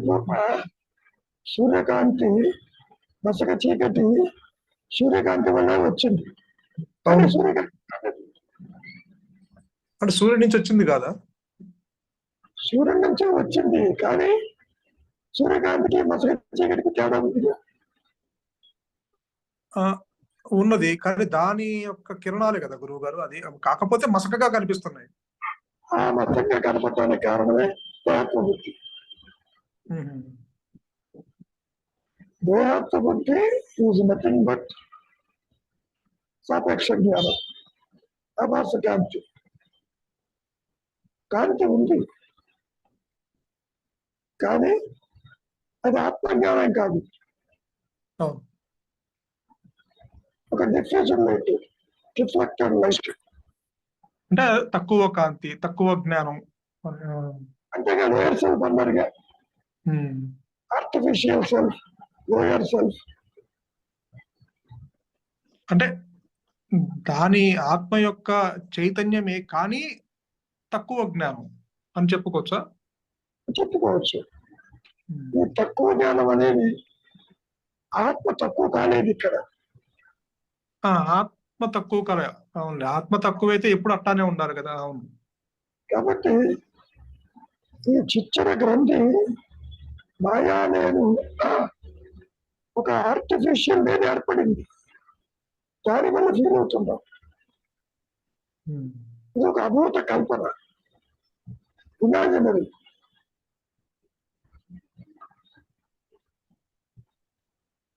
సూర్యకాంతి, మసక చీకటి సూర్యకాంతి వల్ల వచ్చింది. అంటే సూర్యుడి నుంచి వచ్చింది కాదా? సూర్యుడి నుంచే వచ్చింది, కానీ సూర్యకాంతికి మసక చీకటికి తేడా ఉంది. ఉన్నది, కానీ దాని యొక్క కిరణాలే కదా గురువు గారు. అది కాకపోతే మసకగా కనిపిస్తున్నాయి. ఆ మసకగా కనపడటానికి కారణమే దేహాత్మ బుద్ధి. దేహాత్మ బుద్ధి ఈజ్ నథింగ్ బట్ సాపేక్ష జ్ఞానం, ఆభాస కాంతి. కాంతి ఉంది, కానీ అది ఆత్మజ్ఞానం కాదు. ఒక డిఫ్యూజన్ లైట్, రిఫ్లెక్టెడ్ లైట్. అంటే తక్కువ కాంతి, తక్కువ జ్ఞానం. అంతేగా లోయర్ సెల్ఫ్ అన్నారుగా, ఆర్టిఫిషియల్ సెల్ఫ్, లోయర్ సెల్ఫ్. అంటే దాని ఆత్మ యొక్క చైతన్యమే, కానీ తక్కువ జ్ఞానం అని చెప్పుకోవచ్చా? చెప్పుకోవచ్చు. ఈ తక్కువ జ్ఞానం అనేది ఆత్మ తక్కువ కాలేదు ఇక్కడ. ఆత్మ తక్కువ కాలే. అవును, ఆత్మ తక్కువైతే ఎప్పుడు అట్టానే ఉండాలి కదా. అవును. కాబట్టి ఈ చిచ్చర గ్రంథి మాయా నేను ఒక ఆర్టిఫిషియల్ మీద ఏర్పడింది, దానివల్ల ఫీల్ అవుతుంటాం. ఇది ఒక అభూత కల్పన, ఇమాజినరీ.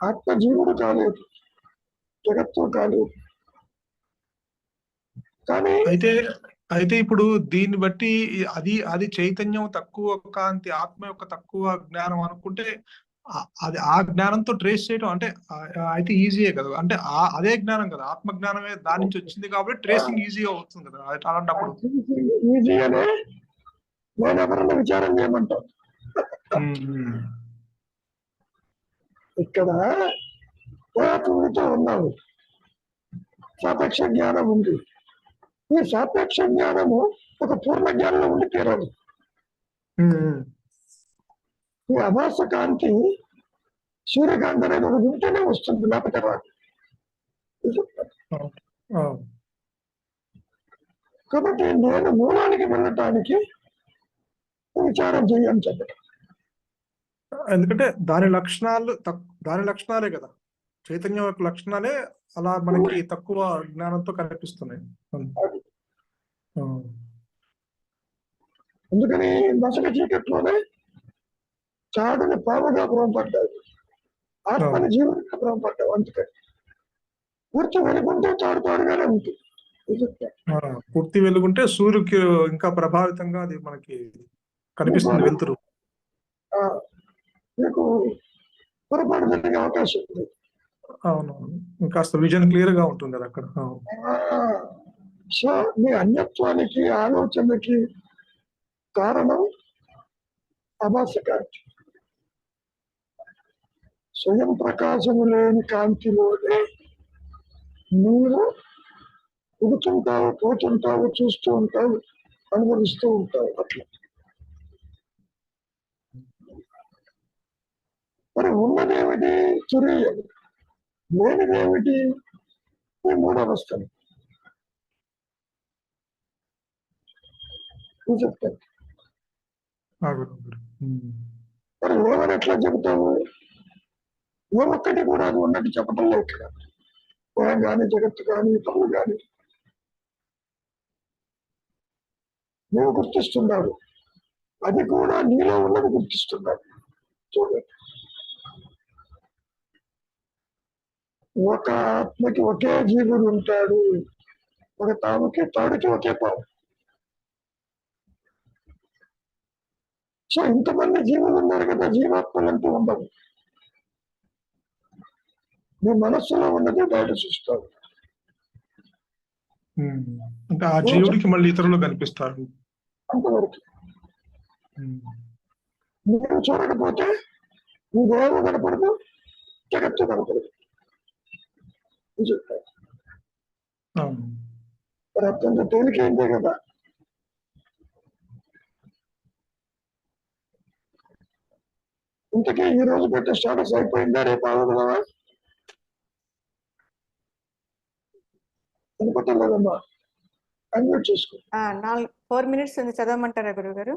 ఆత్మజీవుడు కాలేదు, జగత్తు కాలేదు. కానీ అయితే ఇప్పుడు దీన్ని బట్టి అది చైతన్యం తక్కువ కాంతి, ఆత్మ యొక్క తక్కువ జ్ఞానం అనుకుంటే అది ఆ జ్ఞానంతో ట్రేస్ చేయడం అంటే అయితే ఈజీయే కదా. అంటే అదే జ్ఞానం కదా, ఆత్మ జ్ఞానమే దాని నుంచి వచ్చింది కాబట్టి ట్రేసింగ్ ఈజీగా అవుతుంది కదా. అలాంటప్పుడు ఈజీ అనే నేను ఎవరన్నా విచారం చేయమంటాను. ఇక్కడ ఉన్నావు, సాపేక్ష జ్ఞానం ఉంది. ఈ సాపేక్ష జ్ఞానము ఒక పూర్ణ జ్ఞానంలో ఉండి తీరాలి. ఈ అభాస కాంతి, సూర్యకాంతి అనేది ఒక ఉంటేనే వస్తుంది, లేకపోతే రాదు. కాబట్టి నేను మూలానికి వెళ్ళటానికి విచారం చేయని చెప్పటం. ఎందుకంటే దాని లక్షణాలే కదా, చైతన్యం యొక్క లక్షణాలే అలా మనకి తక్కువ జ్ఞానంతో కనిపిస్తున్నాయి. అందుకని దశక చీకట్లోనే చాడుని పాముగా భ్రమపడ్డాడు, ఆత్మని జీవుడిగా భ్రమపడ్డావు. అందుకని పూర్తి వెలుగుంటే తాడుగానే ఉంటుంది. పూర్తి వెలుగుంటే సూర్యుకి ఇంకా ప్రభావితంగా అది మనకి కనిపిస్తుంది వెలుతురు. మీకు పొరపాటు జరిగే అవకాశం ఉంది. అవునవును, ఇంకాస్త విజన్ క్లియర్ గా ఉంటుంది అది అక్కడ. సో మీ అన్యత్వానికి ఆలోచనకి కారణం అభాసకాంతి. స్వయం ప్రకాశము లేని కాంతిలోనే నీవు పుడుతుంటావు, పోతుంటావు, చూస్తూ ఉంటావు, అనుభవిస్తూ ఉంటావు. అట్లా మరి ఉన్నదేమిటి? తురీయం. లేనిదేమిటి? ఈ మూడవస్థలు చెప్తాను. మరి లేవని ఎట్లా చెబుతావు? ఏ ఒక్కటి కూడా అది ఉన్నట్టు చెప్పటం లేదు ఇక్కడ. భయం కానీ, జగత్తు కానీ, తమ్ముడు కానీ నువ్వు గుర్తిస్తున్నావు, అది కూడా నీలో ఉన్నది గుర్తిస్తున్నావు. చూడండి, ఒక ఆత్మకి ఒకే జీవుడు ఉంటాడు, ఒక తాడుకి ఒకే పాము. సో ఇంతమంది జీవులు ఉన్నారు కదా, జీవాత్మలు అంటూ ఉండవు. నీ మనస్సులో ఉన్నది బయట చూస్తావు. అంటే ఆ జీవుడికి మళ్ళీ ఇతరులు కనిపిస్తారు. అంతవరకు మీరు చూడకపోతే నీదేమో కనపడదు, జగత్తు కనపడదు. మరి అత్యంత తేలికైందే కదా. ఇంతకీ ఈ రోజు పెట్టే స్టాటస్ అయిపోయిందా? రేపు ఆగదా? అనుకుంటలేదమ్మా, అన్మ్యూట్ చేసుకో. 4 minutes ఉంది, చదవమంటారా గురువు గారు?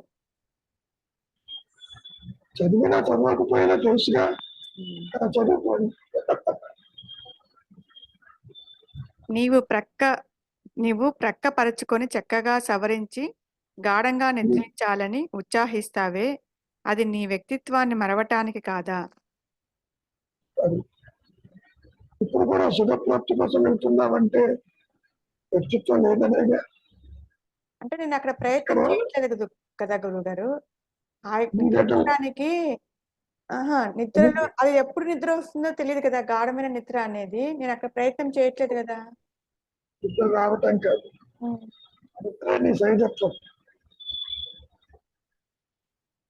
చదివినా చదవకపోయినా తెలుసుగా, చదువుకోండి. నీవు ప్రక్క పరుచుకొని చక్కగా సవరించి గాఢంగా నిద్రించాలని ఉత్సాహిస్తావే, అది నీ వ్యక్తిత్వాన్ని మరవటానికి కాదా? ఇప్పుడు కూడా సుఖప్రాప్తి కోసం వెళ్తున్నామంటే వ్యక్తిత్వం లేదనేగా. అంటే నేను అక్కడ ప్రయత్నం చేయట్లేదు కదా గురువు గారు. నిద్రపోవడానికి నిద్రలో అది ఎప్పుడు నిద్ర వస్తుందో తెలియదు కదా, గాఢమైన నిద్ర అనేది. నేను అక్కడ ప్రయత్నం చేయట్లేదు కదా. నిద్ర రావటం కాదు, నిద్ర నీ సహజత్వం.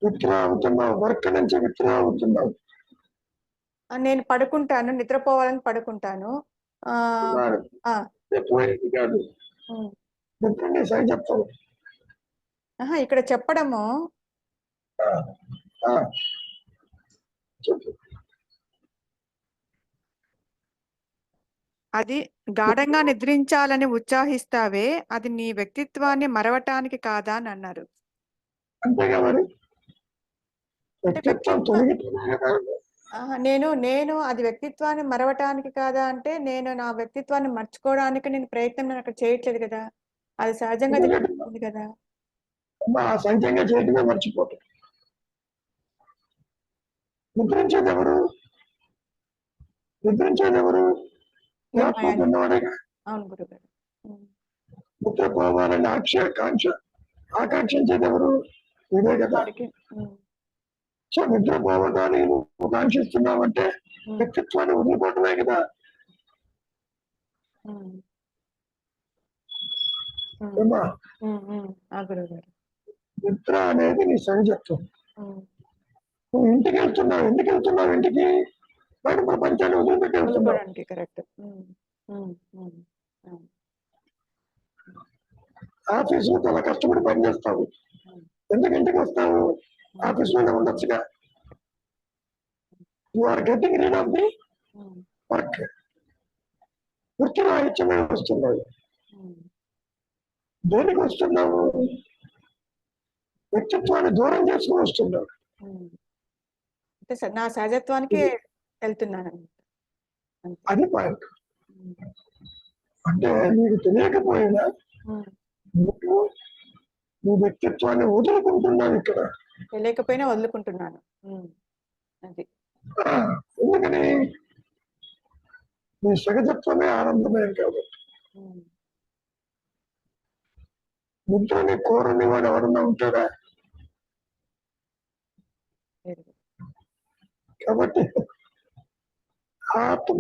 నిద్ర అవుతున్నావు, వర్క్ నుంచి నిద్ర అవుతున్నావు. నేను పడుకుంటాను, నిద్రపోవాలని పడుకుంటాను. కాదు, నిద్ర నీ సహజత్వం. ఇక్కడ చెప్పడము అది గాఢంగా నిద్రించాలని ఉత్సాహిస్తావే, అది నీ వ్యక్తిత్వాన్ని మరవటానికి కాదా అని అన్నారు. అంతేగా మరి. నేను అది వ్యక్తిత్వాన్ని మరవటానికి కాదా అంటే, నేను నా వ్యక్తిత్వాన్ని మర్చుకోవడానికి నేను ప్రయత్నం అక్కడ చేయట్లేదు కదా, అది సహజంగా జరుగుతుంది కదా. సహజంగా చేయటమే మర్చిపోతుంది. నిద్రించేది ఎవరు? అవును గురుగారు. నిద్రపోవాలని ఆకాంక్షించేది ఎవరు? ఇదే కదా. సో నిద్రపోవటాన్ని నువ్వు కాంక్షిస్తున్నావంటే వ్యక్తిత్వాన్ని వదిలిపోవటమే కదా. నిద్ర అనేది నీ సహజత్వం. నువ్వు ఇంటికి వెళ్తున్నావు, ఎందుకు వెళ్తున్నావు? ఇంటికి బయట ప్రపంచాన్ని వదిలిపెట్టి వెళ్తున్నావు. కరెక్ట్. ఆఫీసులో చాలా కష్టపడి పనిచేస్తావు, ఎందుకు ఇంటికి వస్తావు? ఆఫీసులోనే ఉండొచ్చుగా. You are getting rid of the work. వృత్తి రాహిత్యమే వస్తున్నాయి. దేనికి వస్తున్నావు? వ్యక్తిత్వాన్ని దూరం చేసుకుని వస్తున్నావు. ఉమ్. అంటే నా సహజత్వానికి వెళ్తున్నాను అంతే. అది పాయింట్. ఉమ్. అంటే నీకు తెలియకపోయినా ఉమ్. నువ్వు నీ వ్యక్తిత్వాన్ని వదులుకుంటున్నావు ఇక్కడ. తెలియకపోయినా వదులుకుంటున్నాను. ఉమ్. అది ఆ, ఎందుకని నీ సహజత్వమే ఆనందమయం కాబట్టి. ఉమ్. నిద్రని కోరని వాడు ఎవరన్నా ఉంటారా? లేదు. కాబట్టి ఆత్మ